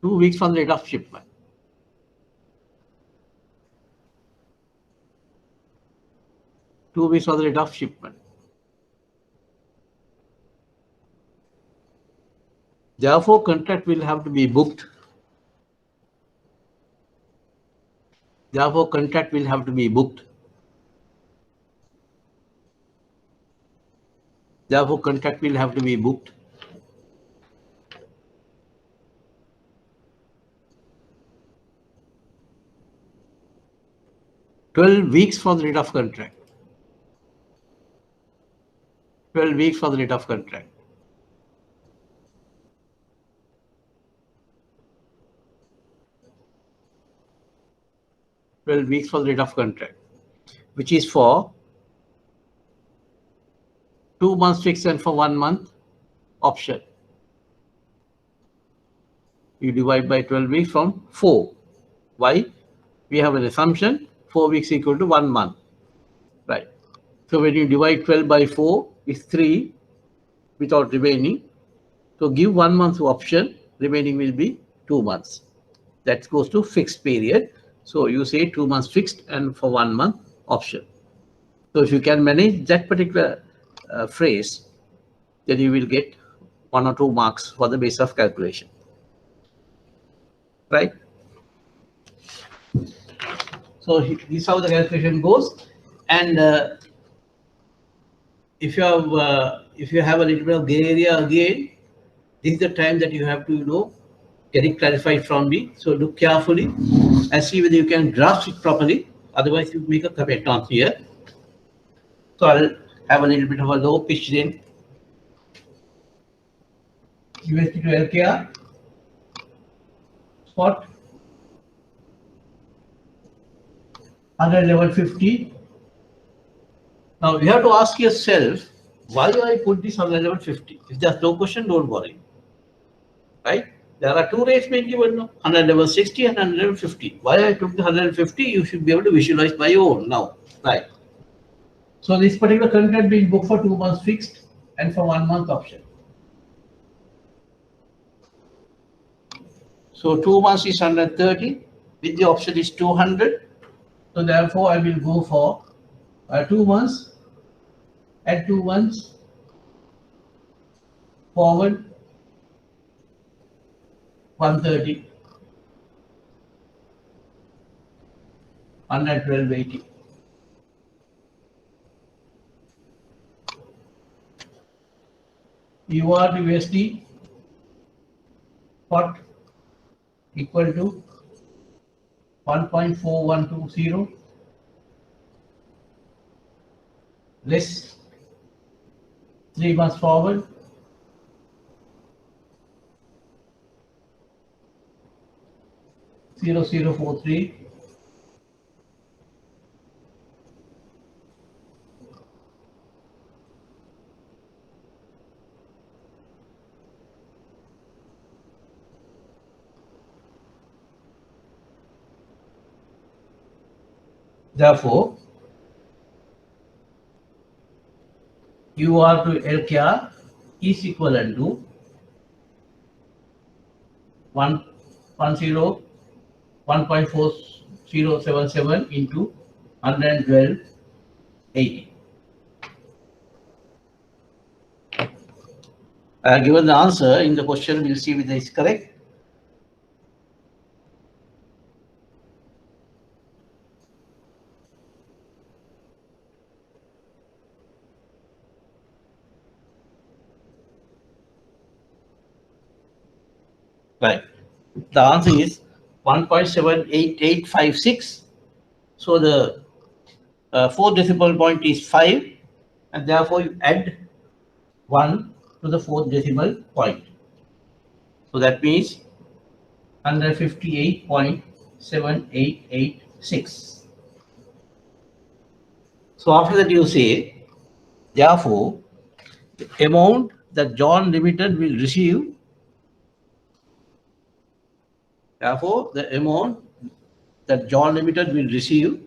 2 weeks from the date of shipment. 2 weeks from the date of shipment. Therefore, contract will have to be booked. Therefore, contract will have to be booked. Therefore, contract will have to be booked. "12 weeks from the date of contract." 12 weeks from the date of contract. "12 weeks from the date of contract," which is for 2 months fixed and for 1 month option. You divide by 12 weeks from 4. Why? We have an assumption 4 weeks equal to 1 month. Right. So when you divide 12 by 4, it's 3 without remaining. So give 1 month option, remaining will be 2 months. That goes to fixed period. So you say 2 months fixed and for 1 month option. So if you can manage that particular phrase, then you will get 1 or 2 marks for the base of calculation. Right? So this is how the calculation goes. And if you have a little bit of gray area again, this is the time that you have to get it clarified from me. So look carefully and see whether you can grasp it properly. Otherwise, you make a comment on here. So I'll have a little bit of a low pitch then. USD to LKR spot 111.50. Now you have to ask yourself, why do I put this 111.50? If there's no question, don't worry. Right? There are two rates being given now, 111.60 and 111.50. Why I took the 150, you should be able to visualize by your own now. Right. So this particular contract being booked for 2 months fixed and for 1 month option. So 2 months is 130, with the option is 200. So therefore I will go for 2 months at 2 months forward 130, 112.80. UR to USD spot equal to 1.4120 less 3 months forward 0043. Therefore, UR to LKR is equivalent to 1.4077 into 112.80. Given the answer in the question, we'll see whether it's correct. Right. The answer is 1.78856. So the fourth decimal point is 5, and therefore you add 1 to the fourth decimal point. So that means 158.7886. So after that you say, therefore, the amount that John Limited will receive, therefore the amount that John Limited will receive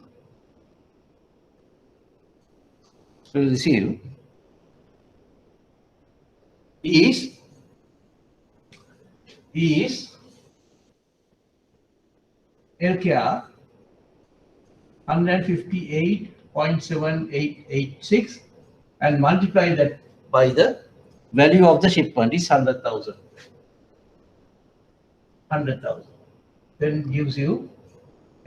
is LKR 158.7886 and multiply that by the value of the shipment is 100,000. 100,000. Then gives you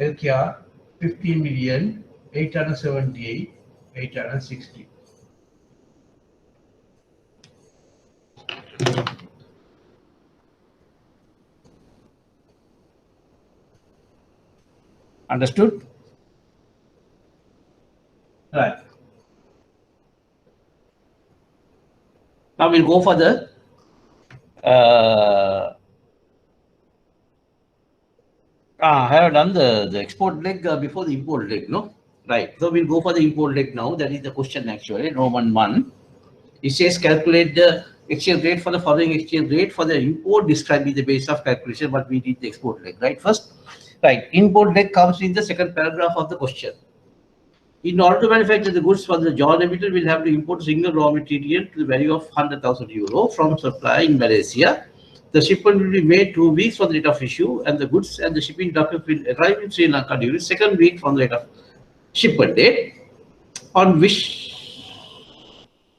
LKR 15,878,860. Understood? Right. Now we'll go for the I have done the export leg before the import leg, no? Right. So we'll go for the import leg now. That is the question actually, Roman 1. It says calculate the exchange rate for the following exchange rate for the import describing the base of calculation, but we did the export leg, right? First, right. Import leg comes in the second paragraph of the question. In order to manufacture the goods for the John Limited, we'll have to import a single raw material to the value of 100,000 euro from supplier in Malaysia. The shipment will be made 2 weeks from the date of issue, and the goods and the shipping document will arrive in Sri Lanka during second week from the date of shipment date, on which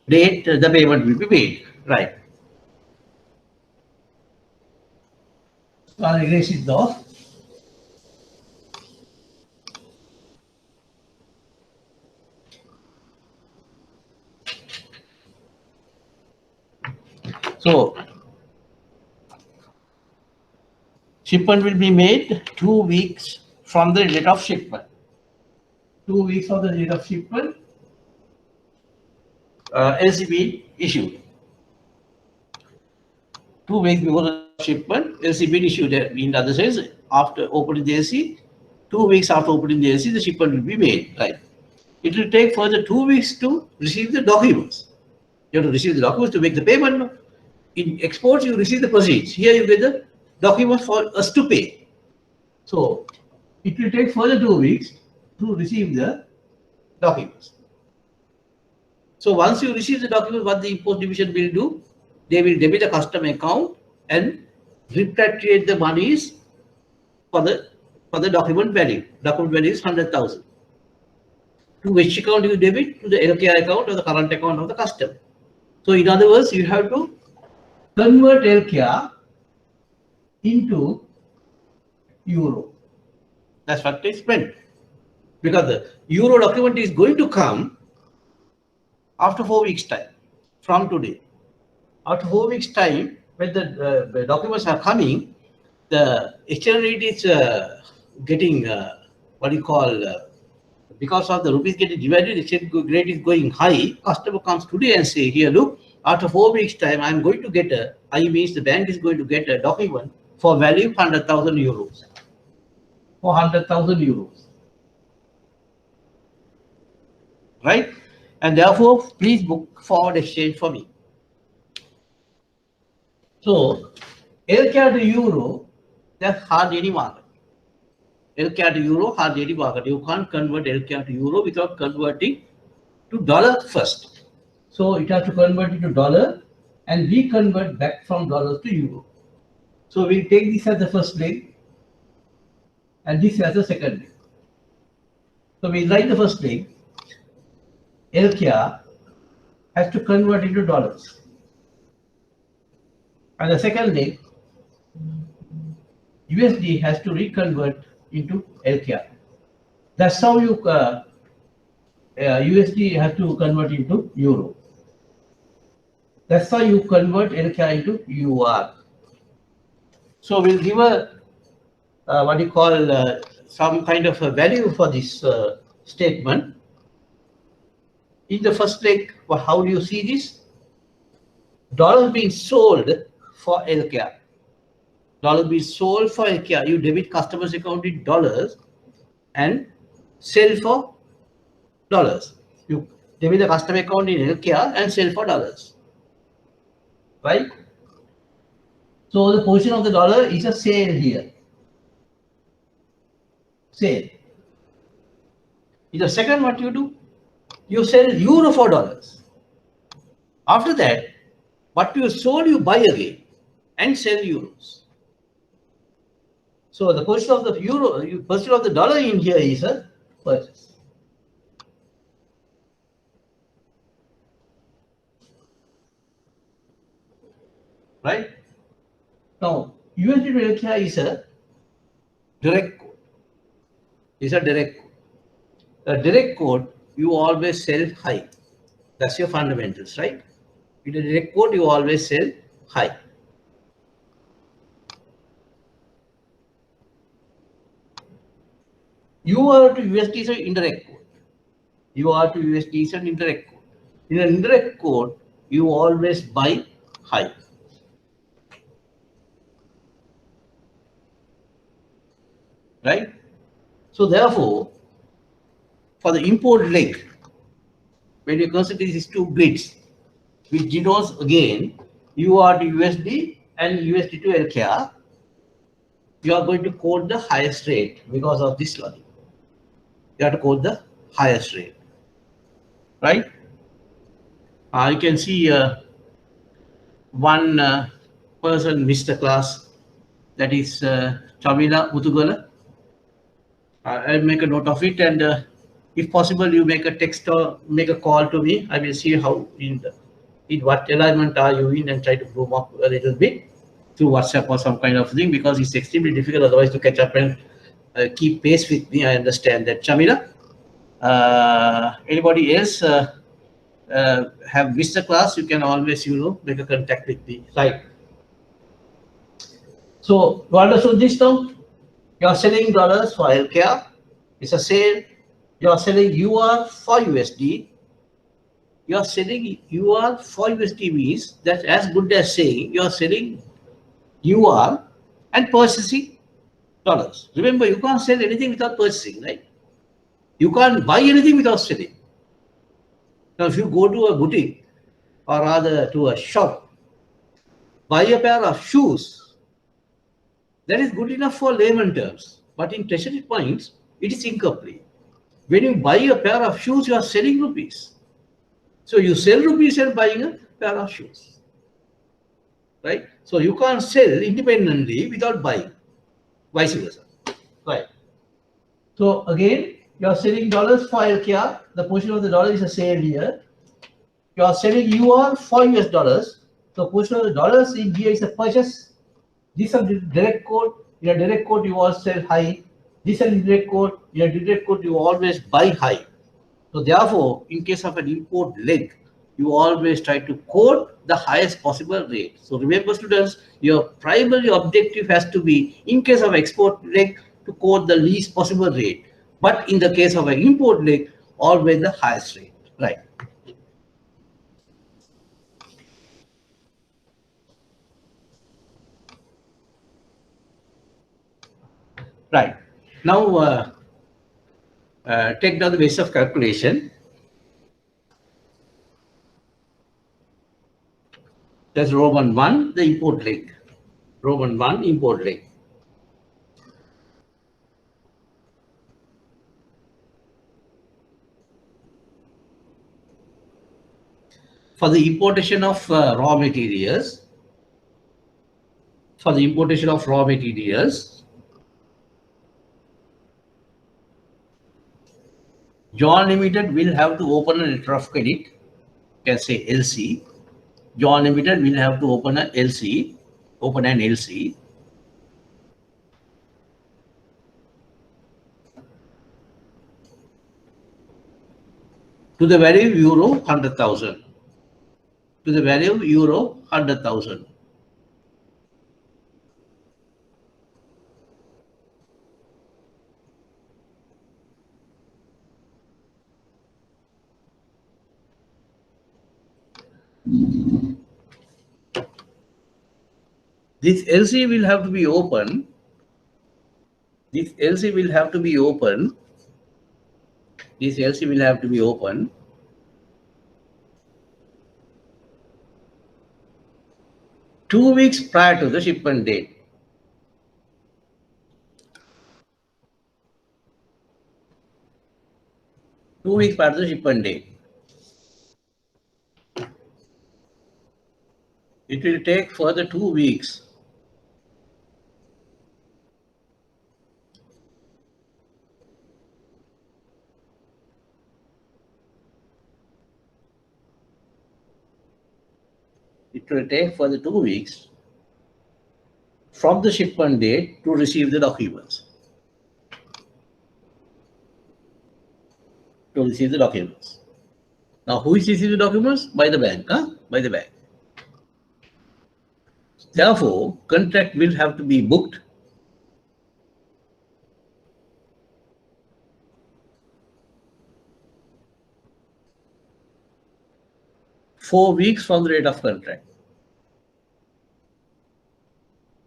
date the payment will be made. Right. So I'll erase it off. So shipment will be made 2 weeks from the date of shipment. 2 weeks from the date of shipment, LCB issued. 2 weeks before the shipment, LCB issued. In other sense, after opening the LC, 2 weeks after opening the LC, the shipment will be made. Right. It will take further 2 weeks to receive the documents. You have to receive the documents to make the payment. In exports, you receive the proceeds. Here you get the documents for us to pay. So it will take further 2 weeks to receive the documents. So once you receive the documents, what the import division will do, they will debit a custom account and repatriate the monies for the document value. Document value is 100,000. To which account you debit? To the LKR account or the current account of the custom. So in other words, you have to convert LKR into euro. That's what is meant. Because the euro document is going to come after 4 weeks' time from today. After 4 weeks' time, when the documents are coming, the exchange rate is getting what you call because of the rupees getting divided, exchange rate is going high. Customer comes today and say, here, look, after 4 weeks' time, I'm going to get means the bank is going to get a document for value 100,000 euros. For 100,000 euros. Right? And therefore, please book forward exchange for me. So, LKR to euro, that's hard any market. LKR to euro, hard any market. You can't convert LKR to euro without converting to dollar first. So, it has to convert into dollar and we convert back from dollars to euro. So, we'll take this as the first leg and this as the second leg. So, we write the first leg. LKR has to convert into dollars. And the second leg, USD has to reconvert into LKR. That's how you USD has to convert into euro. That's how you convert LKR into UR. So we'll give a what you call some kind of a value for this statement. In the first leg, how do you see this? Dollar being sold for LKR. Dollar being sold for LKR. You debit customer's account in dollars and sell for dollars. You debit the customer account in LKR and sell for dollars. Right? So the position of the dollar is a sale here. Sale. In the second, what you do? You sell euro for dollars. After that, what you sold, you buy again and sell euros. So the position of the euro, position of the dollar in here is a purchase. Right? Now, USD to LKR is a direct code. It's a direct code. A direct code, you always sell high. That's your fundamentals, right? In a direct code, you always sell high. UR to USD is an indirect code. UR to USD is an indirect code. In an indirect code, you always buy high. Right? So therefore, for the import leg, when you consider these two grids, which denotes again UR to USD and USD to LKR, you are going to quote the highest rate because of this logic. You have to quote the highest rate, right? You can see one person missed the class, that is Chamila Mutugala. I'll make a note of it, and if possible, you make a text or make a call to me. I will see how in what alignment are you in, and try to groom up a little bit through WhatsApp or some kind of thing, because it's extremely difficult otherwise to catch up and keep pace with me. I understand that, Chamila. Anybody else have missed the class? You can always, make a contact with me. Right. So you understood this now? You are selling dollars for healthcare. It's a sale. You are selling UR for USD. You are selling UR for USD means that's as good as saying you are selling UR and purchasing dollars. Remember, you can't sell anything without purchasing, right? You can't buy anything without selling. Now, if you go to a boutique or rather to a shop, buy a pair of shoes, that is good enough for layman terms. But in treasury points, it is incomplete. When you buy a pair of shoes, you are selling rupees. So you sell rupees and buying a pair of shoes, right? So you can't sell independently without buying, vice versa, right? So again, you are selling dollars for LKR. The position of the dollar is a sale here. You are selling UR for US dollars. So position of the dollars in here is a purchase. This is a direct code. In a direct code, you always sell high. This is a direct code. In a direct code, you always buy high. So therefore, in case of an import leg, you always try to quote the highest possible rate. So remember, students, your primary objective has to be, in case of export leg, to quote the least possible rate. But in the case of an import leg, always the highest rate. Right. Right. Now, take down the basis of calculation. That's Roman 1, the import leg. Roman 1, import leg. For the importation of raw materials, John Limited will have to open a letter of credit, you can say LC. John Limited will have to open an LC, to the value of euro 100,000. To the value of euro 100,000. This LC will have to be open. This LC will have to be open. 2 weeks prior to the shipment date. 2 weeks prior to the shipment date. It will take further 2 weeks. It will take further 2 weeks from the shipment date to receive the documents. To receive the documents. Now, who is receiving the documents? By the bank, huh? By the bank. Therefore, contract will have to be booked four weeks from the date of contract.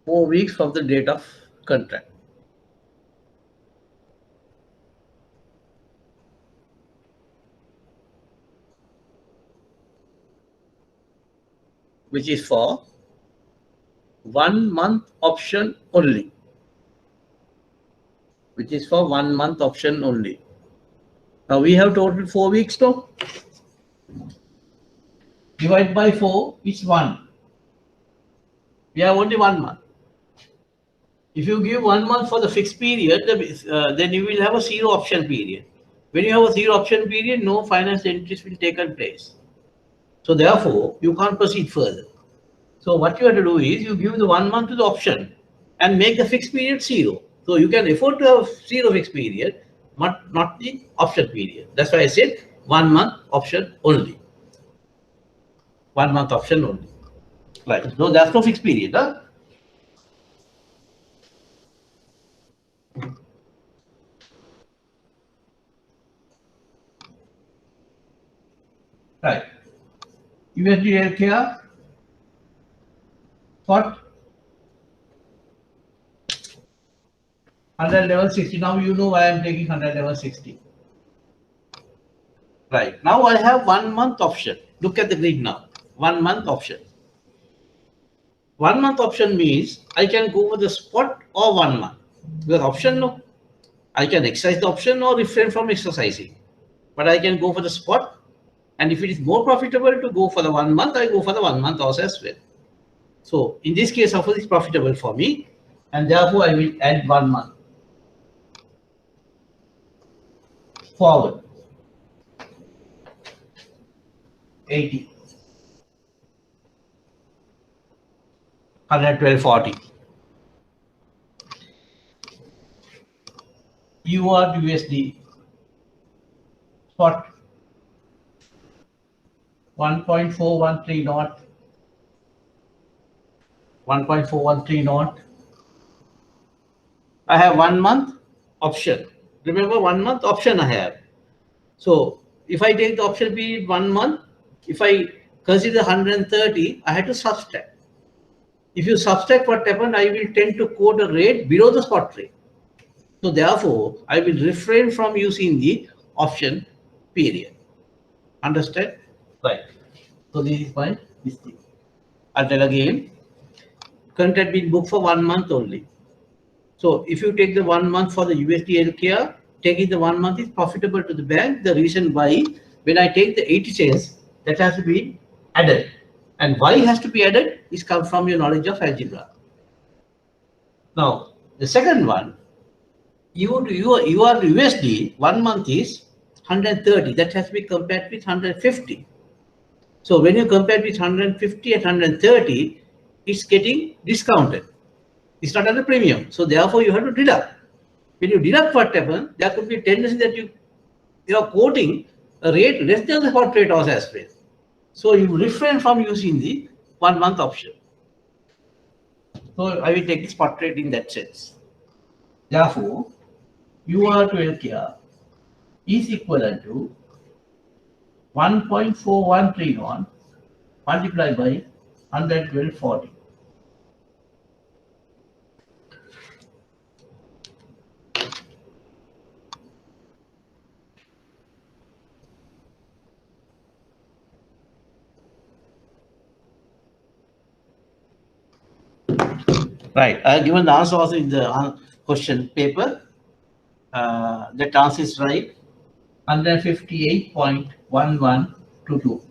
4 weeks from the date of contract. Which is for 1 month option only. Which is for 1 month option only. Now we have total 4 weeks now. Divide by 4 is 1. We have only 1 month. If you give 1 month for the fixed period, then you will have a zero option period. When you have a zero option period, no finance entries will take place. So therefore, you can't proceed further. So what you have to do is you give the 1 month to the option and make the fixed period zero. So you can afford to have zero fixed period, but not the option period. That's why I said 1 month option only. 1 month option only. Right. No, there's no fixed period. Huh? Right. USD healthcare. What? 100 level 60. Now you know why I'm taking 100 level 60. Right. Now I have 1 month option. Look at the grid now. 1 month option. 1 month option means I can go for the spot or 1 month. Because option no. I can exercise the option or refrain from exercising. But I can go for the spot. And if it is more profitable to go for the 1 month, I go for the 1 month also as well. So in this case, offer is profitable for me. And therefore I will add 1 month. Forward. 80. 112.40. USD spot 1.413 knot. 1.413 knot. I have 1 month option. Remember 1 month option I have. So if I take the option period 1 month, if I consider 130, I have to subtract. If you subtract what happened, I will tend to quote a rate below the spot rate. So therefore, I will refrain from using the option period. Understand? Right. So this is my mistake. I'll tell again. Contract been booked for 1 month only. So if you take the 1 month for the USD LKR, taking the 1 month is profitable to the bank. The reason why, when I take the 80 cents, that has to be added. And why has to be added is come from your knowledge of algebra. Now, the second one, your USD 1 month is 130. That has to be compared with 150. So when you compare with 150 and 130, it's getting discounted. It's not at a premium. So therefore, you have to deduct. When you deduct what happens, there could be a tendency that you are quoting a rate less than the spot rate also as well. So you refrain from using the 1 month option. So I will take the spot rate in that sense. Therefore, UR to LKR is equivalent to 1.4131 multiplied by 112.40. Right. I have given the answer also in the question paper. That answer is right. 158.1122.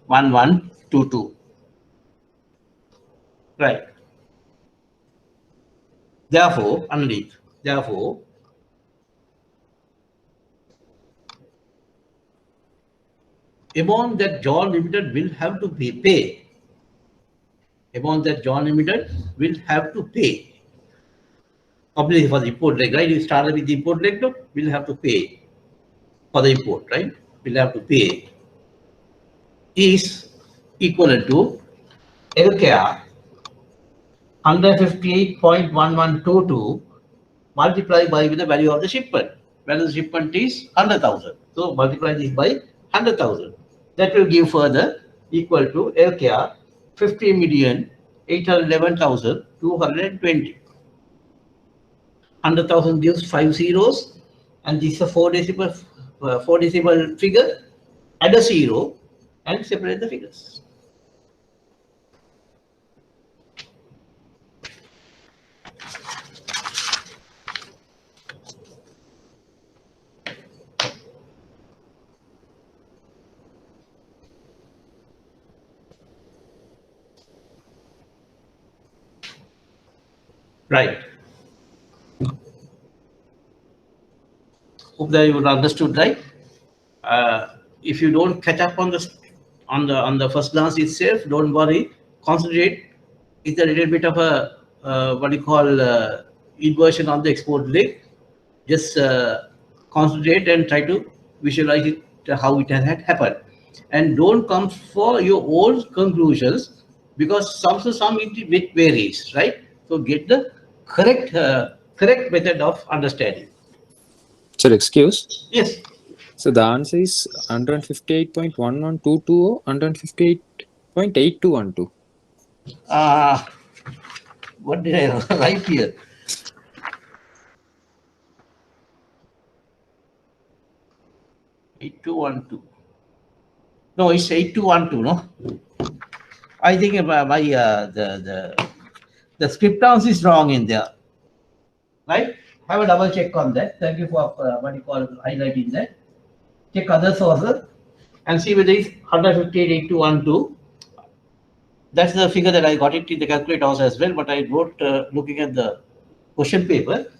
1122. Right. Therefore, underneath. Therefore, amount that John Limited will have to pay amount that John Limited will have to pay. Obviously for the import leg, right? You started with the import leg, no? We'll have to pay for the import, right? We'll have to pay is equal to LKR 158.1122 multiplied by the value of the shipment. Value of the shipment is 100,000. So multiply this by 100,000. That will give further equal to LKR 50,811,220. 100,000 gives 5 zeros, and this is a 4 decimal figure. Add a zero and separate the figures. Right. Hope that you would understood, right? If you don't catch up on the first glance itself, don't worry. Concentrate. It's a little bit of a what you call inversion on the export leg. Just concentrate and try to visualize it how it has happened, and don't come for your own conclusions, because some to some it varies, right? So get the correct method of understanding. Sir, excuse. Yes. So the answer is 158.1122, 158.8212. What did I write here? 8212. No, it's 8212. No, I think the scriptance is wrong in there. Right? Have a double check on that. Thank you for what you call highlighting that. Check other sources and see whether it's 158.8212. That's the figure that I got it in the calculator also as well, but I wrote looking at the question paper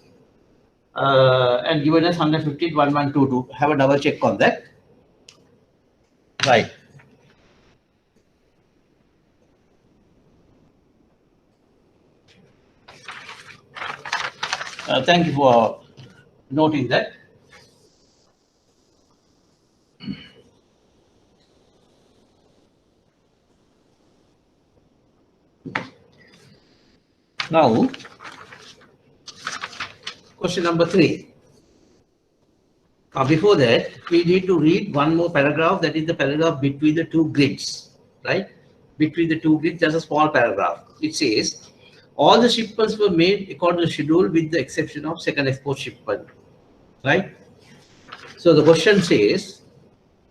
and given us 115.1122. Have a double check on that. Right. Thank you for noting that. Now, question number 3. Before that, we need to read one more paragraph. That is the paragraph between the two grids, right? Between the two grids, there's a small paragraph. It says, all the shipments were made according to schedule with the exception of second export shipment, right? So the question says,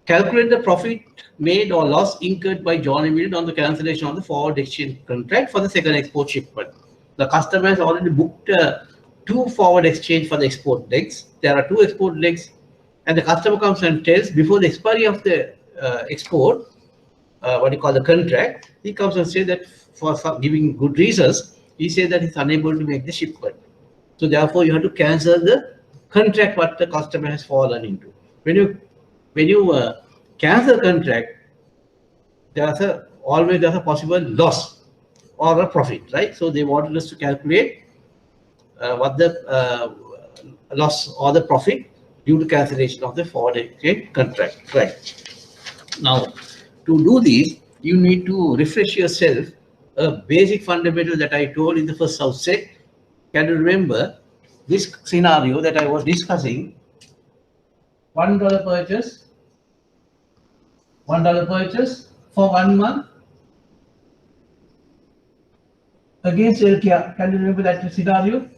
calculate the profit made or loss incurred by John Limited on the cancellation of the forward exchange contract for the second export shipment. The customer has already booked 2 forward exchange for the export legs. There are 2 export legs, and the customer comes and tells before the expiry of the export, what you call the contract, he comes and says that for giving good reasons, he says that he's unable to make the shipment. So therefore, you have to cancel the contract what the customer has fallen into. When you cancel contract, always there's a possible loss or a profit, right? So they wanted us to calculate what the loss or the profit due to cancellation of the forward exchange contract, right? Now, to do this, you need to refresh yourself a basic fundamental that I told in the first outset. Can you remember this scenario that I was discussing? $1 purchase, $1 purchase for 1 month against LKR. Can you remember that scenario?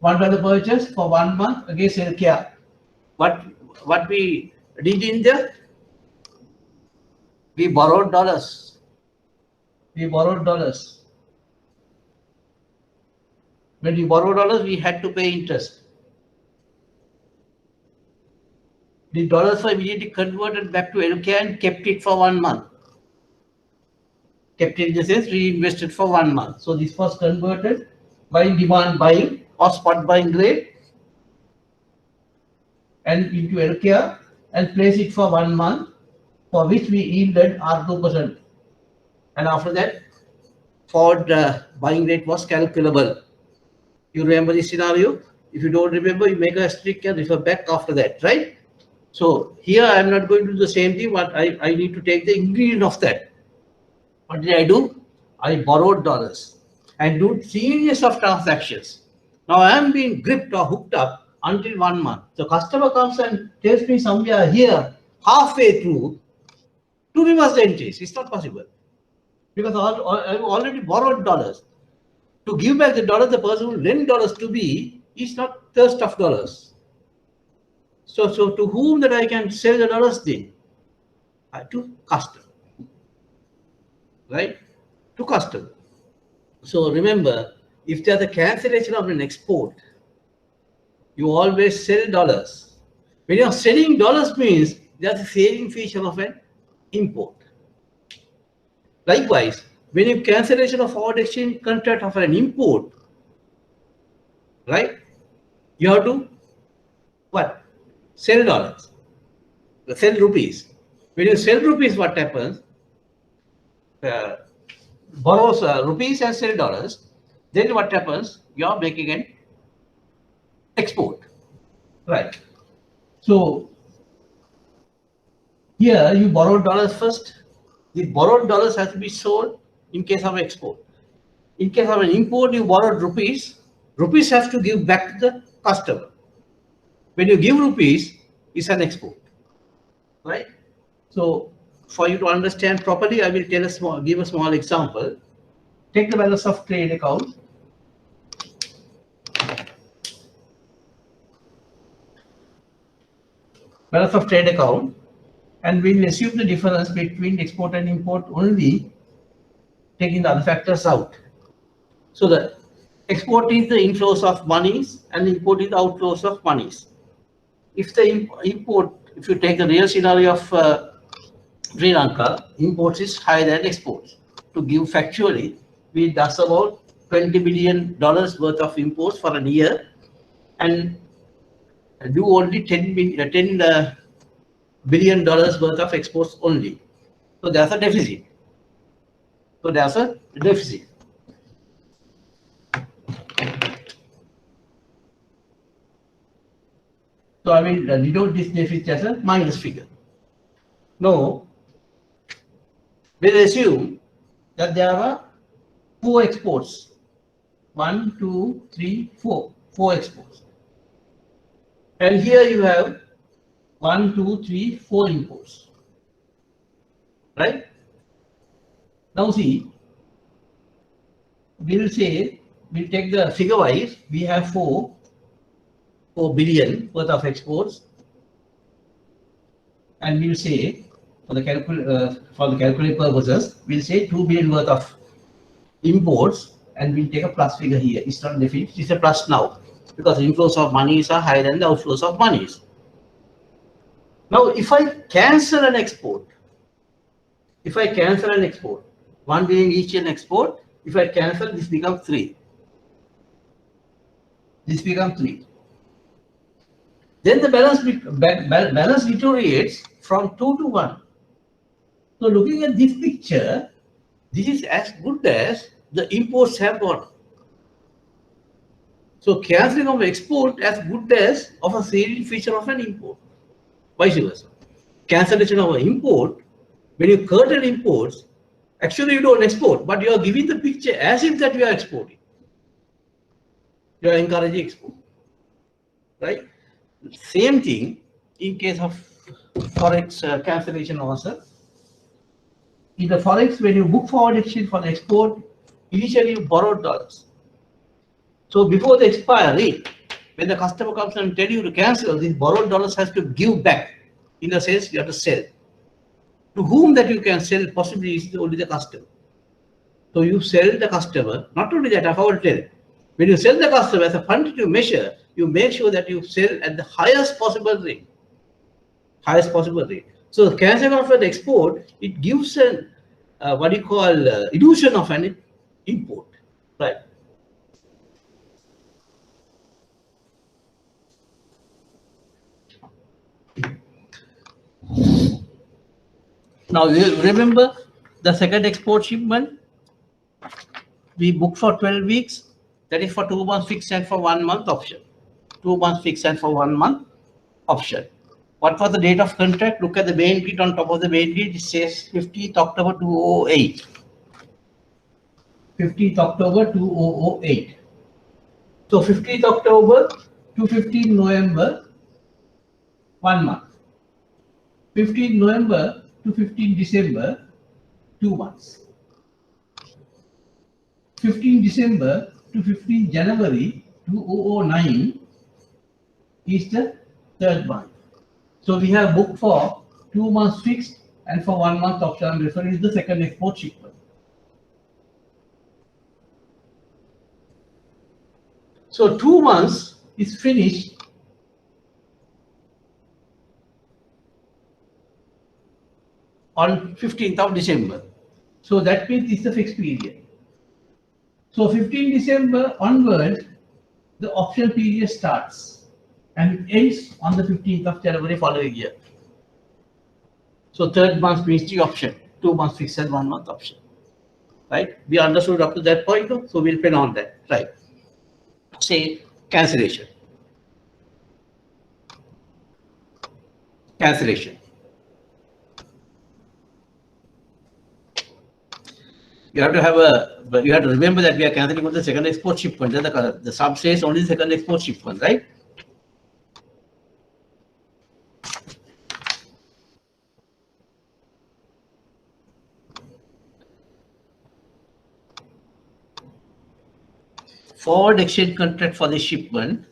$1 purchase for 1 month against LKR. What we did in there? We borrowed dollars. We borrowed dollars. When we borrowed dollars, we had to pay interest. The dollars were immediately converted back to LKR and kept it for 1 month. Kept it in the sense reinvested for 1 month. So this was converted by demand buying or spot buying rate and into LKR and place it for 1 month, for which we yielded R2%. And after that, forward buying rate was calculable. You remember the scenario? If you don't remember, you make a strict and refer back after that, right? So here I am not going to do the same thing, but I need to take the ingredient of that. What did I do? I borrowed dollars and do series of transactions. Now I am being gripped or hooked up until 1 month. The customer comes and tells me somewhere here, halfway through, to reverse the entries. It's not possible because I've already borrowed dollars. To give back the dollars, the person who lent dollars to me is not thirst of dollars. So to whom that I can sell the dollars then? To customer, right? To customer. So remember, if there's a cancellation of an export, you always sell dollars. When you're selling dollars means there's a saving feature of an import. Likewise, when you cancellation of forward exchange contract of an import, right? You have to what? Sell dollars. Sell rupees. When you sell rupees, what happens? Borrows rupees and sell dollars. Then what happens? You are making an export, right? So here you borrow dollars first. The borrowed dollars has to be sold in case of export. In case of an import, you borrowed rupees. Rupees have to give back to the customer. When you give rupees, it's an export, right? So for you to understand properly, I will give a small example. Take the balance of trade account. Balance of trade account, and we will assume the difference between export and import only, taking the other factors out. So the export is the inflows of monies and import is the outflows of monies. If the import, if you take the real scenario of Sri Lanka, imports is higher than exports. To give factually, we does about $20 billion worth of imports for a year and do only $10 billion worth of exports only. So there's a deficit. So I will denote this deficit as a minus figure. Now, we'll assume that there are 4 exports. 1, 2, 3, 4. 4 exports. And here you have 1, 2, 3, 4 imports. Right? Now see, we'll take the figure wise, we have 4 billion worth of exports, and we'll say for the calculate purposes, we'll say 2 billion worth of imports, and we'll take a plus figure here. It's not deficit, it's a plus now because the inflows of monies are higher than the outflows of monies. Now, if I cancel an export, 1 being each an export, if I cancel, this becomes 3. Then the balance deteriorates from 2 to 1. So looking at this picture, this is as good as the imports have gone. So cancelling of export as good as of a salient feature of an import. Vice versa. Cancellation of an import, when you curtail imports, actually you don't export, but you are giving the picture as if that you are exporting. You are encouraging export. Right? Same thing in case of forex cancellation also. In the forex, when you book forward exchange for the export, initially you borrowed dollars. So before the expiry, when the customer comes and tell you to cancel, these borrowed dollars has to give back. In a sense, you have to sell. To whom that you can sell possibly is only the customer. So you sell the customer. Not only that, I forgot to tell. When you sell the customer as a quantitative measure, you make sure that you sell at the highest possible rate. So the cancellation of an export, it gives an illusion of an import, right? Now you remember the second export shipment. we book for 12 weeks. That is for 2 months fixed and for 1 month option. 2 months fixed and for 1 month option. What was the date of contract? Look at the main date on top of the main date. It says 15th October 2008. 15th October 2008. So 15th October to 15th November, 1 month. 15th November to 15th December, 2 months. 15th December to 15th January 2009 is the third month. So we have booked for 2 months fixed and for 1 month option. I'm referring to the second export shipment. So 2 months is finished on 15th of December. So that means it's the fixed period. So 15 December onwards, the option period starts and ends on the 15th of January following year. So third month means the option, 2 months fixed and 1 month option. Right? We understood up to that point, so we'll pen on that. Right. Say cancellation. Cancellation. You have to remember that we are cancelling on the second export shipment. The sub says only the second export shipment, right? Forward exchange contract for this shipment.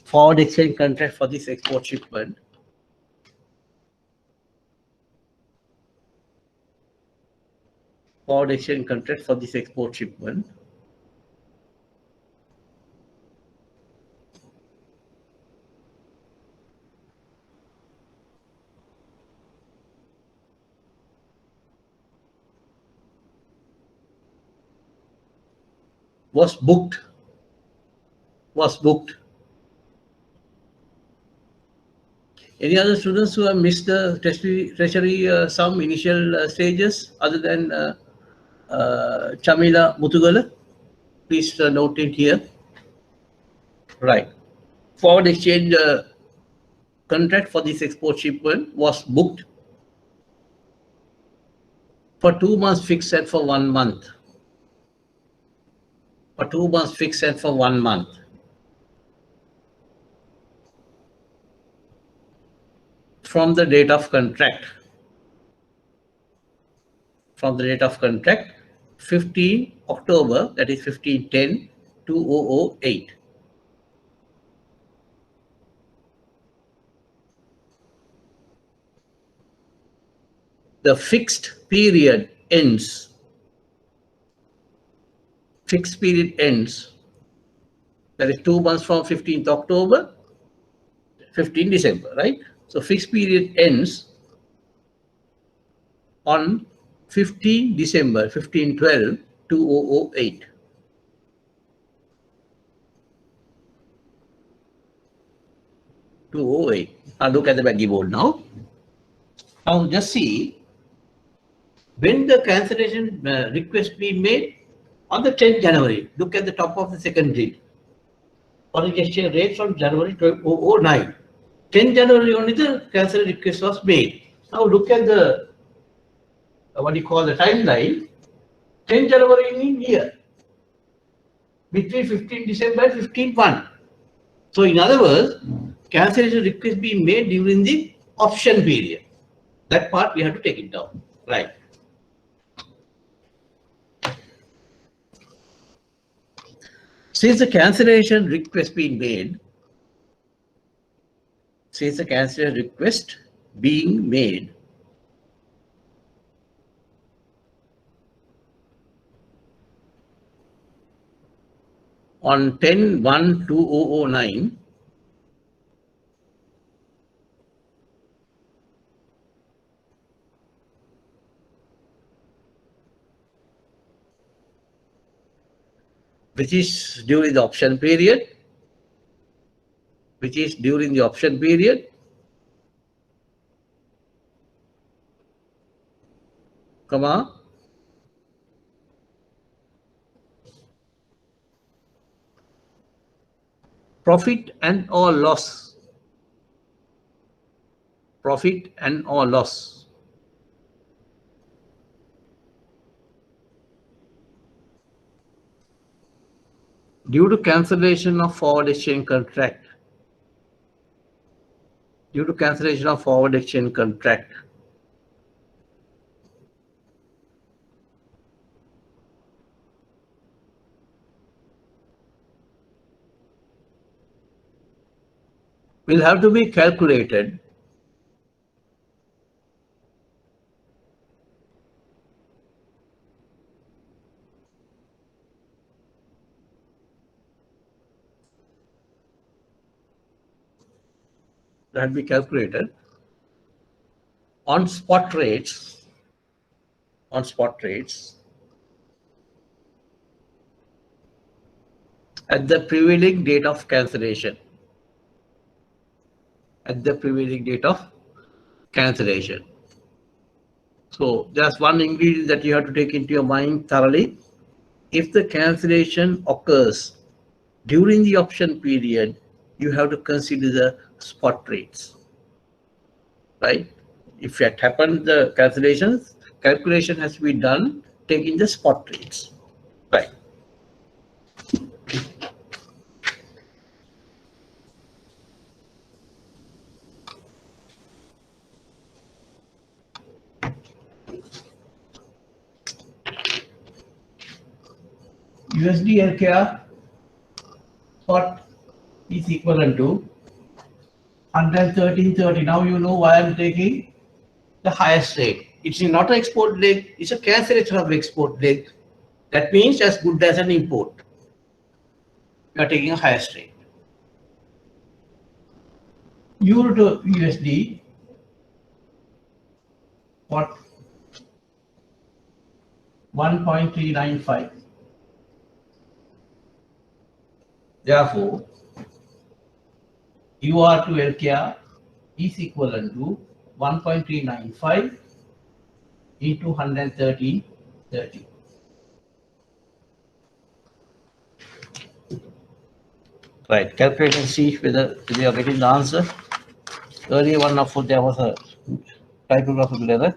Forward exchange contract for this export shipment. Forward exchange contract for this export shipment. Was booked. Any other students who have missed the treasury sum initial stages other than Chamila Mutugala? Please note it here. Right. Forward exchange contract for this export shipment was booked for 2 months fixed and for 1 month. For 2 months fixed and for 1 month. From the date of contract. From the date of contract, 15 October, that is 15/10/2008. The fixed period ends. Fixed period ends. That is 2 months from 15th October, 15 December, right? So fixed period ends on 15 December, 15/12/2008. Now look at the baggy board now. Now just see when the cancellation request be made on the 10th January. Look at the top of the second grid. Foreign exchange rates from January 2009. 10th January only the cancel request was made. Now look at the what you call the timeline. 10th January in year. Between 15 December and 15/1. So in other words, cancellation request being made during the option period. That part we have to take it down. Right. Since the cancellation request being made, on 10/1/2009, which is during the option period, comma, profit and or loss. Profit and or loss. Due to cancellation of forward exchange contract. Due to cancellation of forward exchange contract. Will have to be calculated on spot rates at the prevailing date of cancellation. At the prevailing date of cancellation. So there's one ingredient that you have to take into your mind thoroughly. If the cancellation occurs during the option period, you have to consider the spot rates, right? If it happened, the calculation has to be done taking the spot rates, right? USD LKR spot is equivalent to 113.30. Now you know why I'm taking the highest rate. It's not an export leg, it's a cancellation of export leg. That means as good as an import. You are taking a highest rate. Euro to USD, what? 1.395. Therefore, UR to LKR is equivalent to 1.395 into 113.30. Right, calculate and see whether you are getting the answer. Earlier one of there was a typographical error.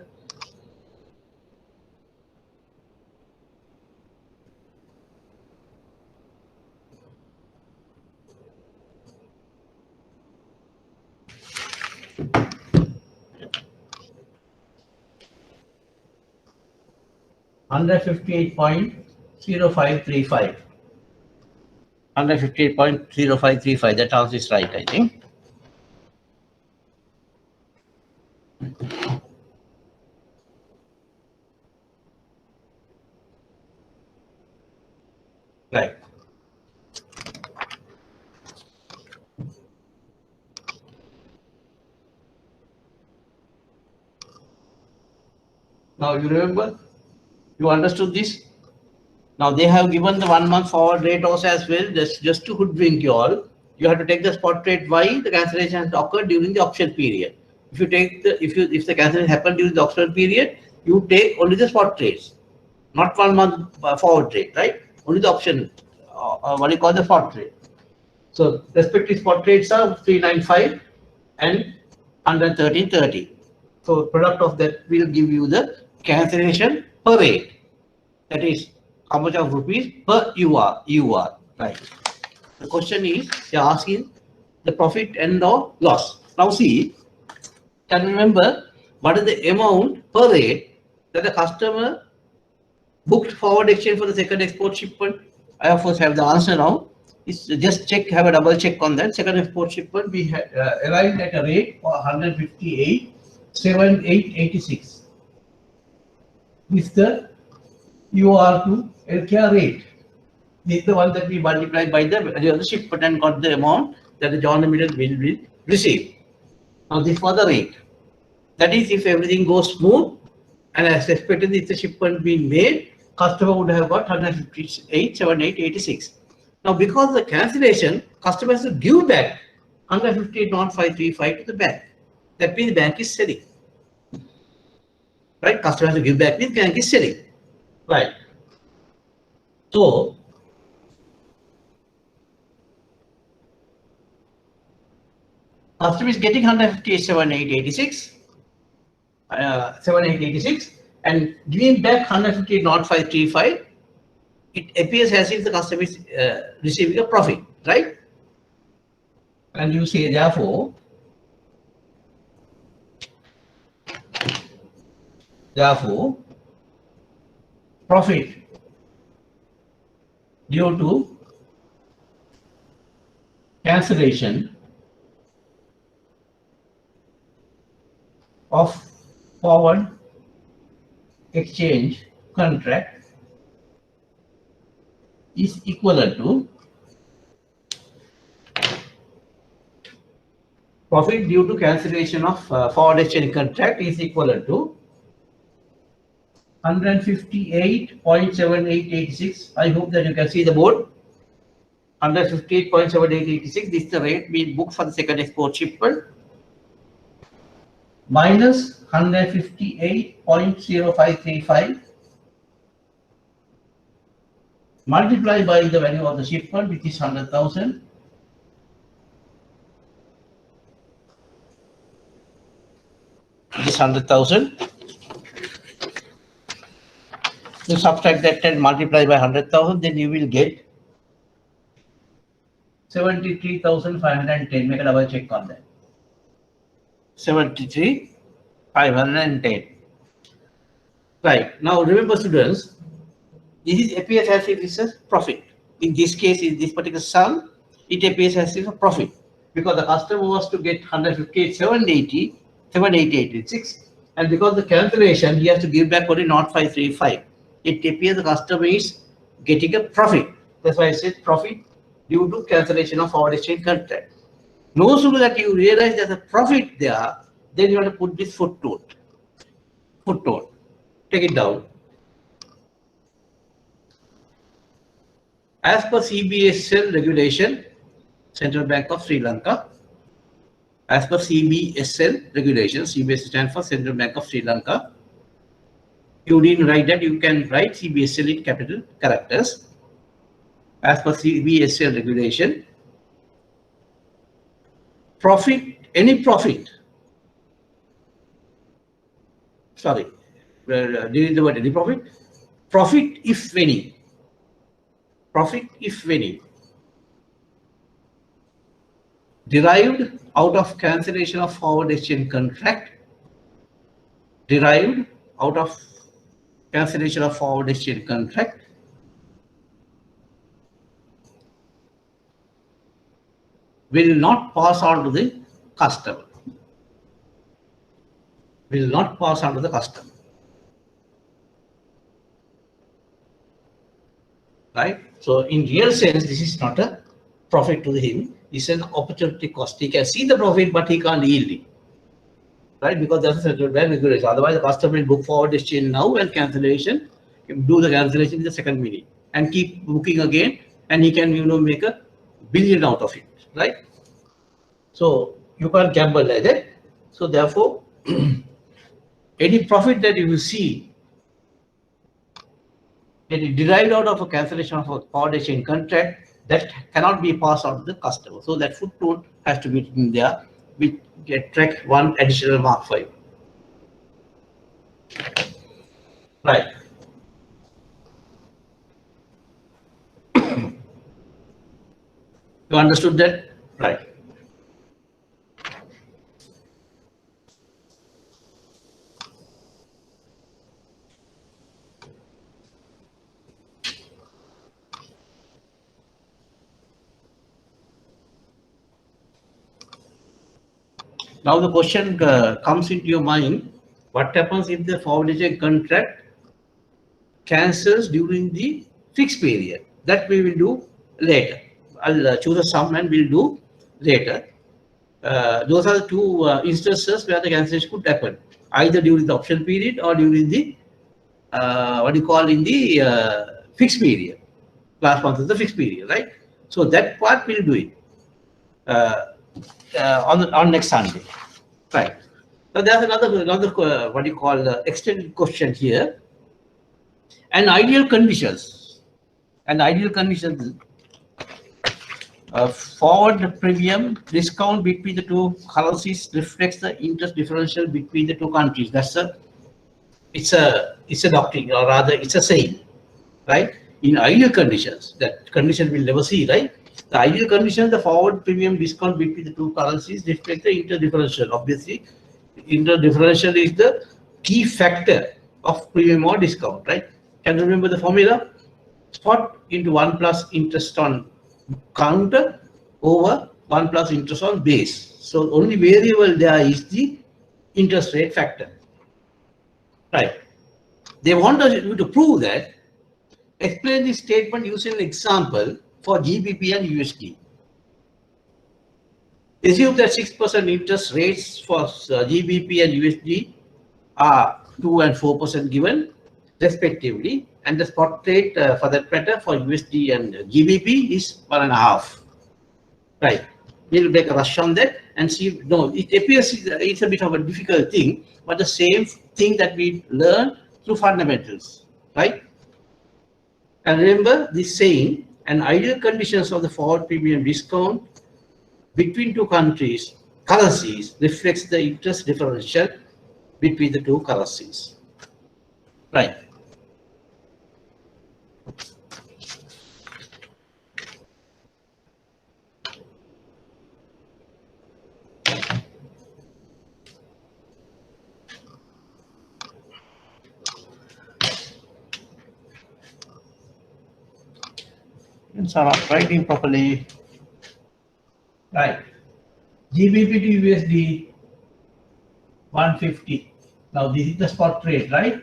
$158.0535. 158.0535. That answer is right, I think. Right. Now you remember? You understood this? Now they have given the 1 month forward rate also as well. Just to hoodwink you all, you have to take the spot rate Y. The cancellation has occurred during the option period. If you take the if the cancellation happened during the option period, you take only the spot rates, not 1 month forward rate, right? Only the option. What do you call the spot rate? So respective spot rates are 395 and 113.30. So product of that will give you the cancellation per rate. That is how much of rupees per UR, right? The question is they are asking the profit and or loss. Now see, can you remember what is the amount per rate that the customer booked forward exchange for the second export shipment? I of course have the answer now. It's just check, have a double check on that. Second export shipment, we had arrived at a rate of 158.7886. With the UR to LKR rate. This is the one that we multiplied by the shipment and got the amount that the John Limited will receive. Now this was the rate. That is, if everything goes smooth and as expected, if the shipment being made, customer would have got 158.7886. Now because the cancellation, customer has to give back 158.535 to the bank. That means the bank is selling. Right? Customer has to give back means bank is selling. Right. So Customer is getting 157,886, 7,886, and giving back 158,0535. It appears as if the customer is receiving a profit, right? And you say therefore, profit due to cancellation of forward exchange contract is equivalent to profit due to cancellation of forward exchange contract is equivalent to 158.7886. I hope that you can see the board. 158.7886. This is the rate being booked for the second export shipment. Minus 158.0535. Multiplied by the value of the shipment, which is 100,000. This 100,000. You subtract that and multiply by 100,000, then you will get 73,510. Make a double check on that. 73,510. Right. Now remember, students, this is appears as if it's a profit. In this case, in this particular sum, it appears as if a profit because the customer was to get 158,786, and because the cancellation, he has to give back only 0535. It appears the customer is getting a profit. That's why I said profit due to cancellation of forward exchange contract. No sooner that you realize there's a profit there, then you have to put this footnote. Take it down. As per CBSL regulation, Central Bank of Sri Lanka, as per CBSL regulation, CBSL stands for Central Bank of Sri Lanka. You didn't write that, you can write CBSL in capital characters. As per CBSL regulation, profit, any profit, sorry, delete the word any profit, profit if any, derived out of cancellation of forward exchange contract, will not pass on to the customer. Right? So in real sense, this is not a profit to him. It's an opportunity cost. He can see the profit, but he can't yield it. Right? Because that's a central bank regulation. Otherwise, the customer will book forward exchange now and cancellation, do the cancellation in the second minute and keep booking again, and he can, make a billion out of it. Right? So you can't gamble like that. So therefore, any profit that you will see that is derived out of a cancellation of a forward exchange contract, that cannot be passed on to the customer. So that footnote has to be in there. We get track 1 additional mark 5. Right. You understood that? Right. Now the question comes into your mind, what happens if the forward exchange contract cancels during the fixed period? That we will do later. I'll choose a sum and we'll do later. Those are the two instances where the cancellation could happen, either during the option period or during the in the fixed period. Last month is the fixed period, right? So that part we'll do it on next Sunday, right? Now there's another extended question here. An ideal conditions Forward premium discount between the two currencies reflects the interest differential between the two countries. It's a doctrine, or rather it's a saying, right? In ideal conditions, that condition we'll never see, right? The ideal condition, the forward premium discount between the two currencies reflects the inter differential. Obviously, inter differential is the key factor of premium or discount, right? Can you remember the formula? Spot into 1 plus interest on counter over 1 plus interest on base. So only variable there is the interest rate factor, right? They want us to prove that. Explain this statement using an example for GBP and USD. Assume that 6% interest rates for GBP and USD are 2 and 4% given respectively, and the spot rate for that matter for USD and GBP is 1.5. Right. We'll make a rush on that and see. No, it appears it's a bit of a difficult thing, but the same thing that we learn through fundamentals, right? And remember this saying, an ideal conditions of the forward premium discount between two currencies reflects the interest differential between the two currencies. Right. It's not writing properly. Right. GBP to USD 150. Now this is the spot rate, right?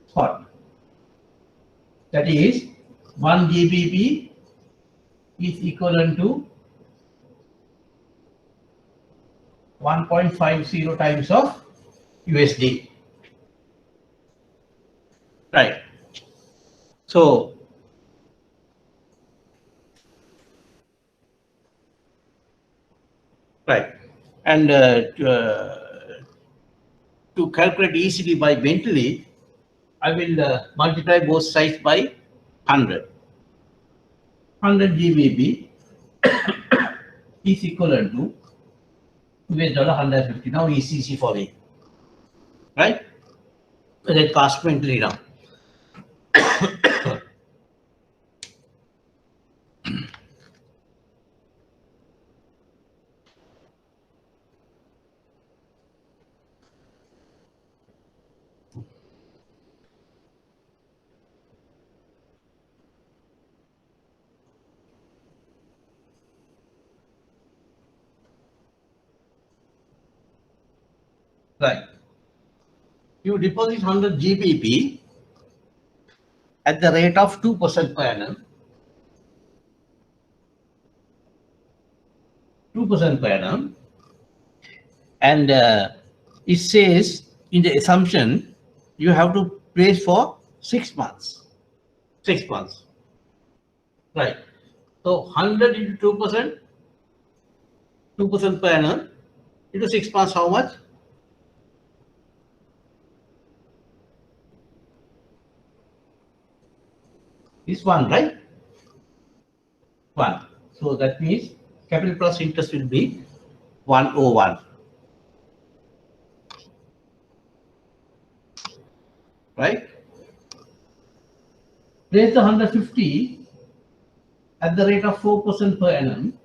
Spot. That is 1 GBP is equivalent to 1.50 times of USD. Right. So right. And to calculate easily by mentally, I will multiply both sides by 100. 100 GBP is equivalent to US dollar 150. Now it's easy for me, right? Let's cast mentally now. Right. You deposit 100 GBP at the rate of 2% per annum. 2% per annum. And it says in the assumption you have to place for 6 months. 6 months. Right. So 100 into 2%, 2% per annum into 6 months, how much? Is 1, right? 1. So that means capital plus interest will be 101. Right? Place the 150 at the rate of 4% per annum,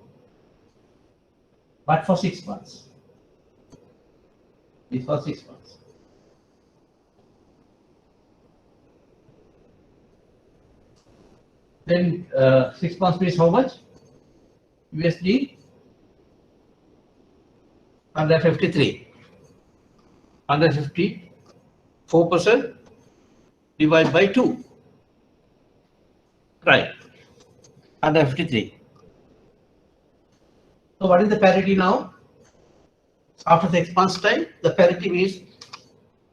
but for 6 months. It's for 6 months. Then 6 months means how much? USD 153. 150, 4% divided by 2. Right. 153. So what is the parity now? After 6 months time, the parity means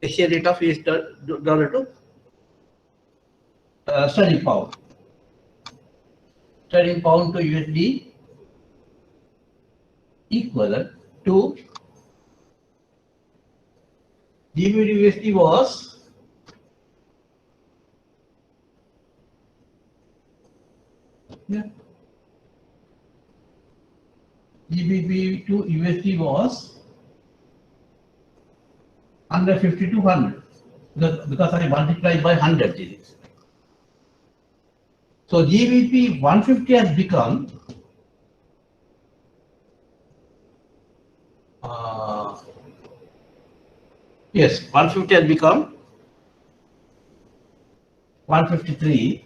exchange rate of US dollar to sterling pound. Sterling pound to USD equivalent to GBP USD was GBP to USD was 150 to 100 because I multiplied by 100 digits. So GBP 150 has become yes, 150 has become 153,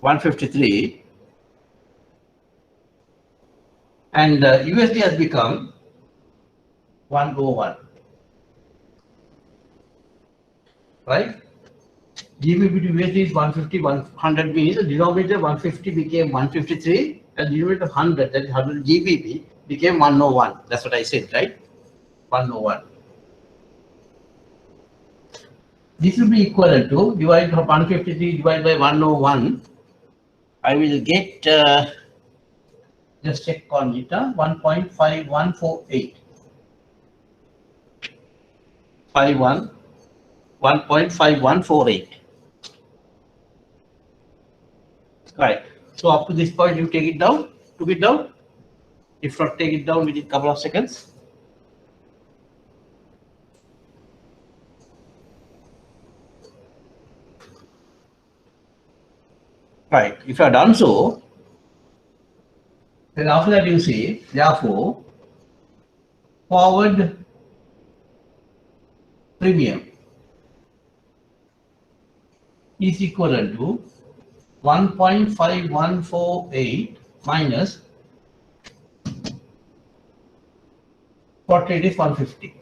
153, and USD has become 101, right? GBP to USD is 150, 100 means the denominator 150 became 153, and the denominator 100, that is 100 GBP, became 101. That's what I said, right? 101. This will be equivalent to divide 153 divided by 101. I will get just check on it 1.5148. 1.5148. Right. So up to this point, you take it down. Took it down. If not, take it down within a couple of seconds. Right. If you are done so, then after that you see, therefore, forward premium is equivalent to 1.5148 minus spot rate is 150.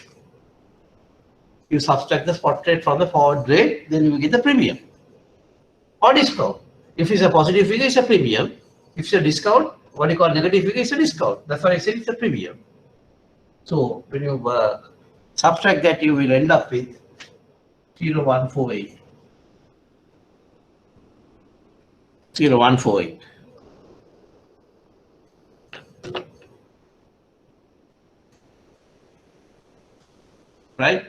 You subtract the spot rate from the forward rate, then you get the premium or discount. If it's a positive figure, it's a premium. If it's a discount, what you call negative figure, it's a discount. That's why I said it's a premium. So when you subtract that, you will end up with 0.148. 0.148. Right?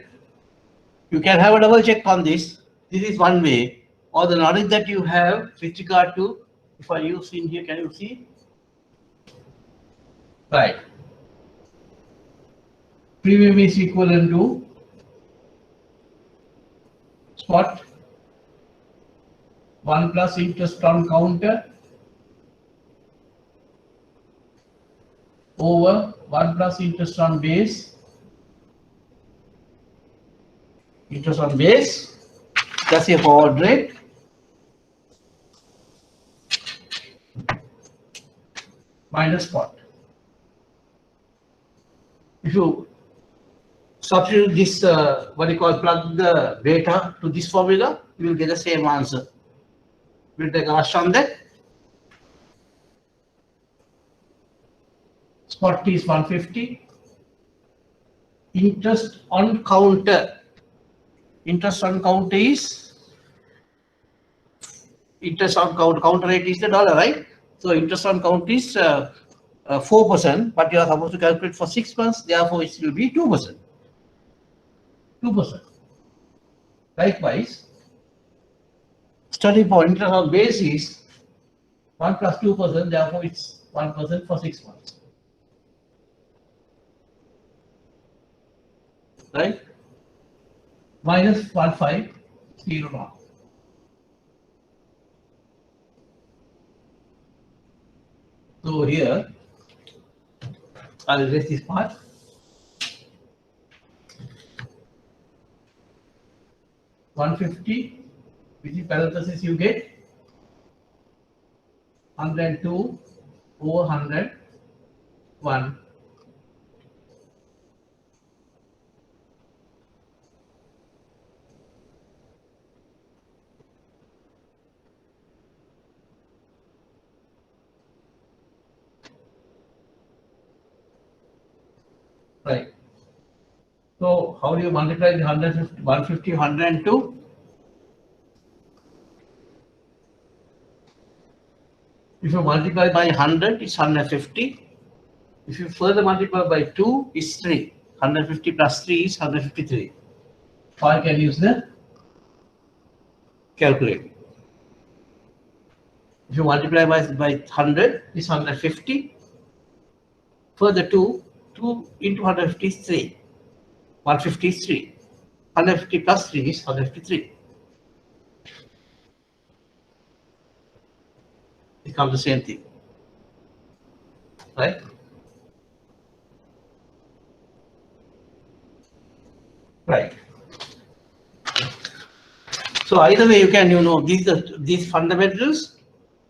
You can have a double check on this. This is one way, or the knowledge that you have with regard to, if I use in here, can you see? Right. Premium is equivalent to spot 1 plus interest on counter over 1 plus interest on base. Interest on base, that's a forward rate. Minus spot. If you substitute this, what you call, plug the data to this formula, you will get the same answer. We'll take a rush on that. Spot is 150. Interest on counter. Interest on counter is counter rate is the dollar, right? So interest on counter is 4%, but you are supposed to calculate for 6 months, therefore it will be 2%. 2%. Likewise, starting point interest on base is 1 plus 2%, therefore it's 1% for 6 months. Right? Minus 1501. So here, I'll erase this part. $150, which is parenthesis you get 102 over 101. Right. So how do you multiply the 150, 102? If you multiply by 100, it's 150. If you further multiply by 2, it's 3. 150 plus 3 is 153. Or I can use the calculator. If you multiply by 100, it's 150. Further 2 into 150 is 3. 150 is 3. 150 plus 3 is 153. It becomes the same thing, right? Right. So either way, you can, these fundamentals,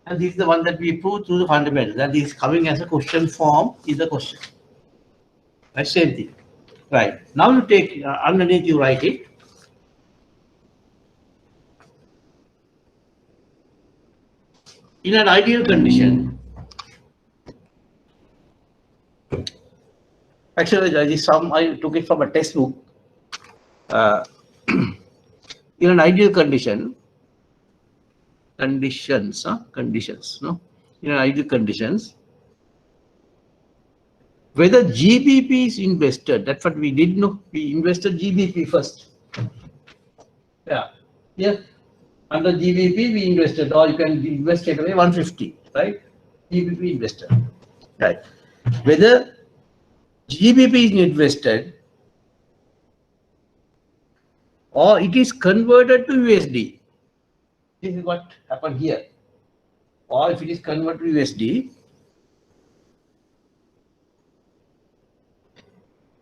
and this is the one that we prove through the fundamentals. That is coming as a question form is the question. Right, same thing. Right. Now you take underneath, you write it. In an ideal condition, actually, there is some, I took it from a textbook. In an ideal conditions, no? In an ideal conditions, whether GBP is invested, that's what we did, no? We invested GBP first. Yeah. Yeah. Under GBP, we invested, or you can invest straight away 150, right? GBP invested. Right. Whether GBP is invested or it is converted to USD. This is what happened here. Or if it is converted to USD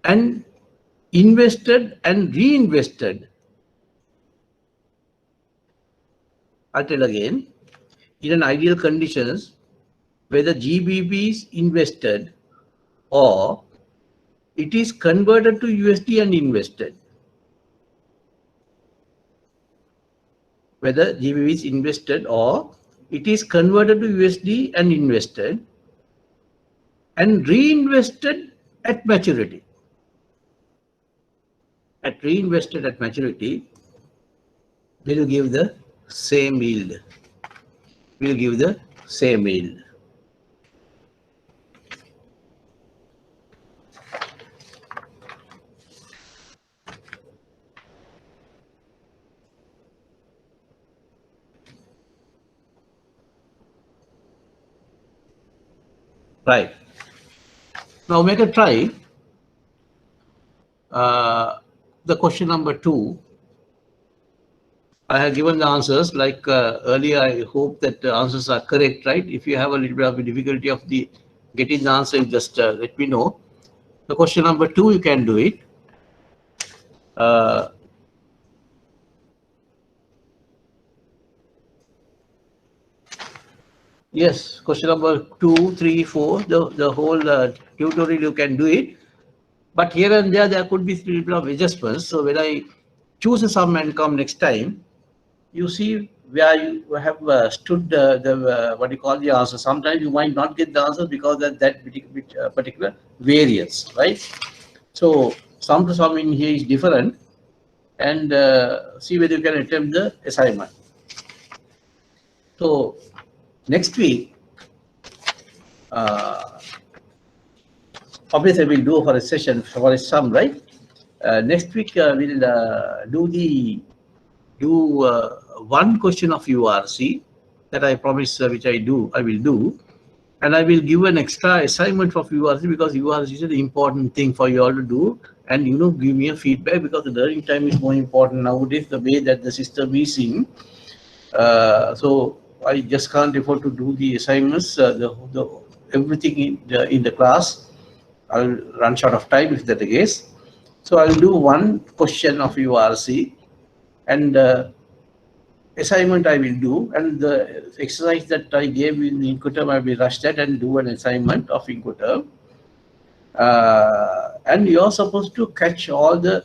and invested and reinvested. I'll tell again, in an ideal conditions, whether GBP is invested or it is converted to USD and invested. Whether GBP is invested or it is converted to USD and invested and reinvested at maturity. At reinvested at maturity, will give the same yield. Will give the same yield. Right. Now make a try. The question number 2. I have given the answers like earlier. I hope that the answers are correct, right? If you have a little bit of a difficulty of the getting the answer, just let me know. The question number 2, you can do it. Yes, question number 2, 3, 4, the whole tutorial you can do it. But here and there could be a little bit of adjustments. So when I choose a sum and come next time, you see where you have stood the what you call the answer. Sometimes you might not get the answer because of that particular variance, right? So sum to sum in here is different, and see whether you can attempt the assignment. So next week, obviously we'll do for a session for a sum, right? Next week we'll do one question of URC that I promise, which I will do, and I will give an extra assignment of URC because URC is an important thing for you all to do, and give me a feedback because the learning time is more important nowadays, the way that the system is in. So I just can't afford to do the assignments, everything in the class. I'll run short of time if that's the case. So I'll do one question of URC, and assignment I will do, and the exercise that I gave in Incoterm, I will rush that and do an assignment of Incoterm. And you're supposed to catch all the,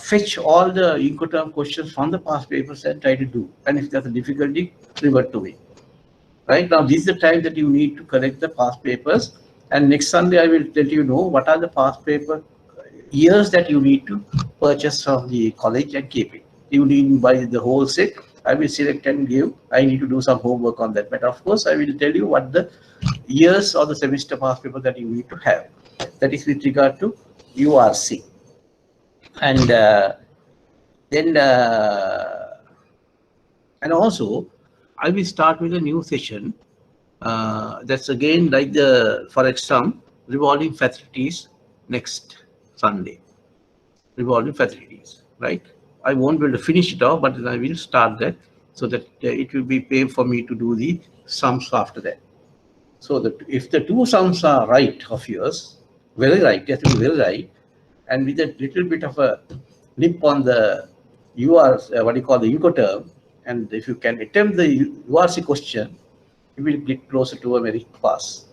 fetch all the Incoterm questions from the past papers and try to do. And if there's a difficulty, revert to me. Right now, this is the time that you need to collect the past papers. And next Sunday, I will let you know what are the past paper years that you need to purchase from the college and keep it. You need to buy the whole set. I will select and give. I need to do some homework on that. But of course, I will tell you what the years or the semester past paper that you need to have. That is with regard to URC. And and also I will start with a new session. That's again like the for exam revolving facilities next Sunday. Revolving facilities, right? I won't be able to finish it off, but I will start that so that it will be paid for me to do the sums after that. So that if the two sums are right of yours, very right, they have to be very right, and with a little bit of a lip on the UR, what do you call the Eucoterm, and if you can attempt the URC question, you will get closer to a very pass.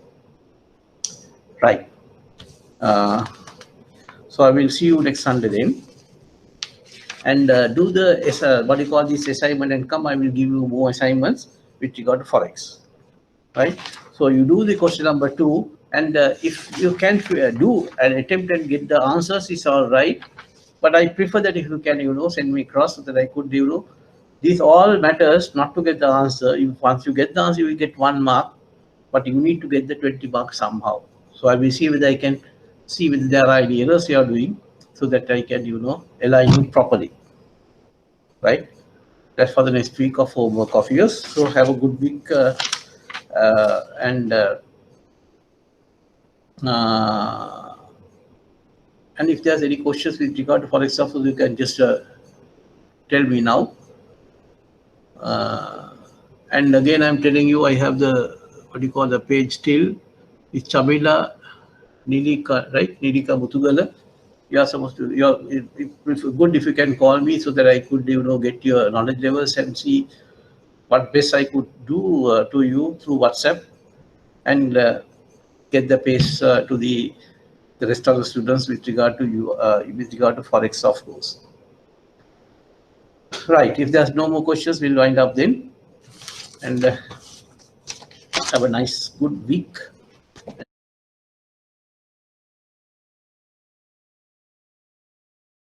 Right. Uh, so I will see you next Sunday then. And do the what do you call this assignment and come. I will give you more assignments with regard to forex. Right. So you do the question number 2, and if you can do an attempt and get the answers, it's all right. But I prefer that if you can, send me across so that I could, these all matters not to get the answer. Once you get the answer, you will get 1 mark, but you need to get the 20 marks somehow. So I will see whether I can see whether there are any errors you are doing so that I can, align you properly. Right? That's for the next week of homework of yours. So have a good week uh, and if there's any questions with regard to, for example, you can just tell me now. And again, I'm telling you, I have the, what do you call the page still. It's Chamila Nilika, right? Nilika Mutugala. You are supposed to, it's good if you can call me so that I could, get your knowledge levels and see what best I could do to you through WhatsApp and get the pace to the rest of the students with regard to you, with regard to forex, of course. Right. If there's no more questions, we'll wind up then, and have a nice, good week.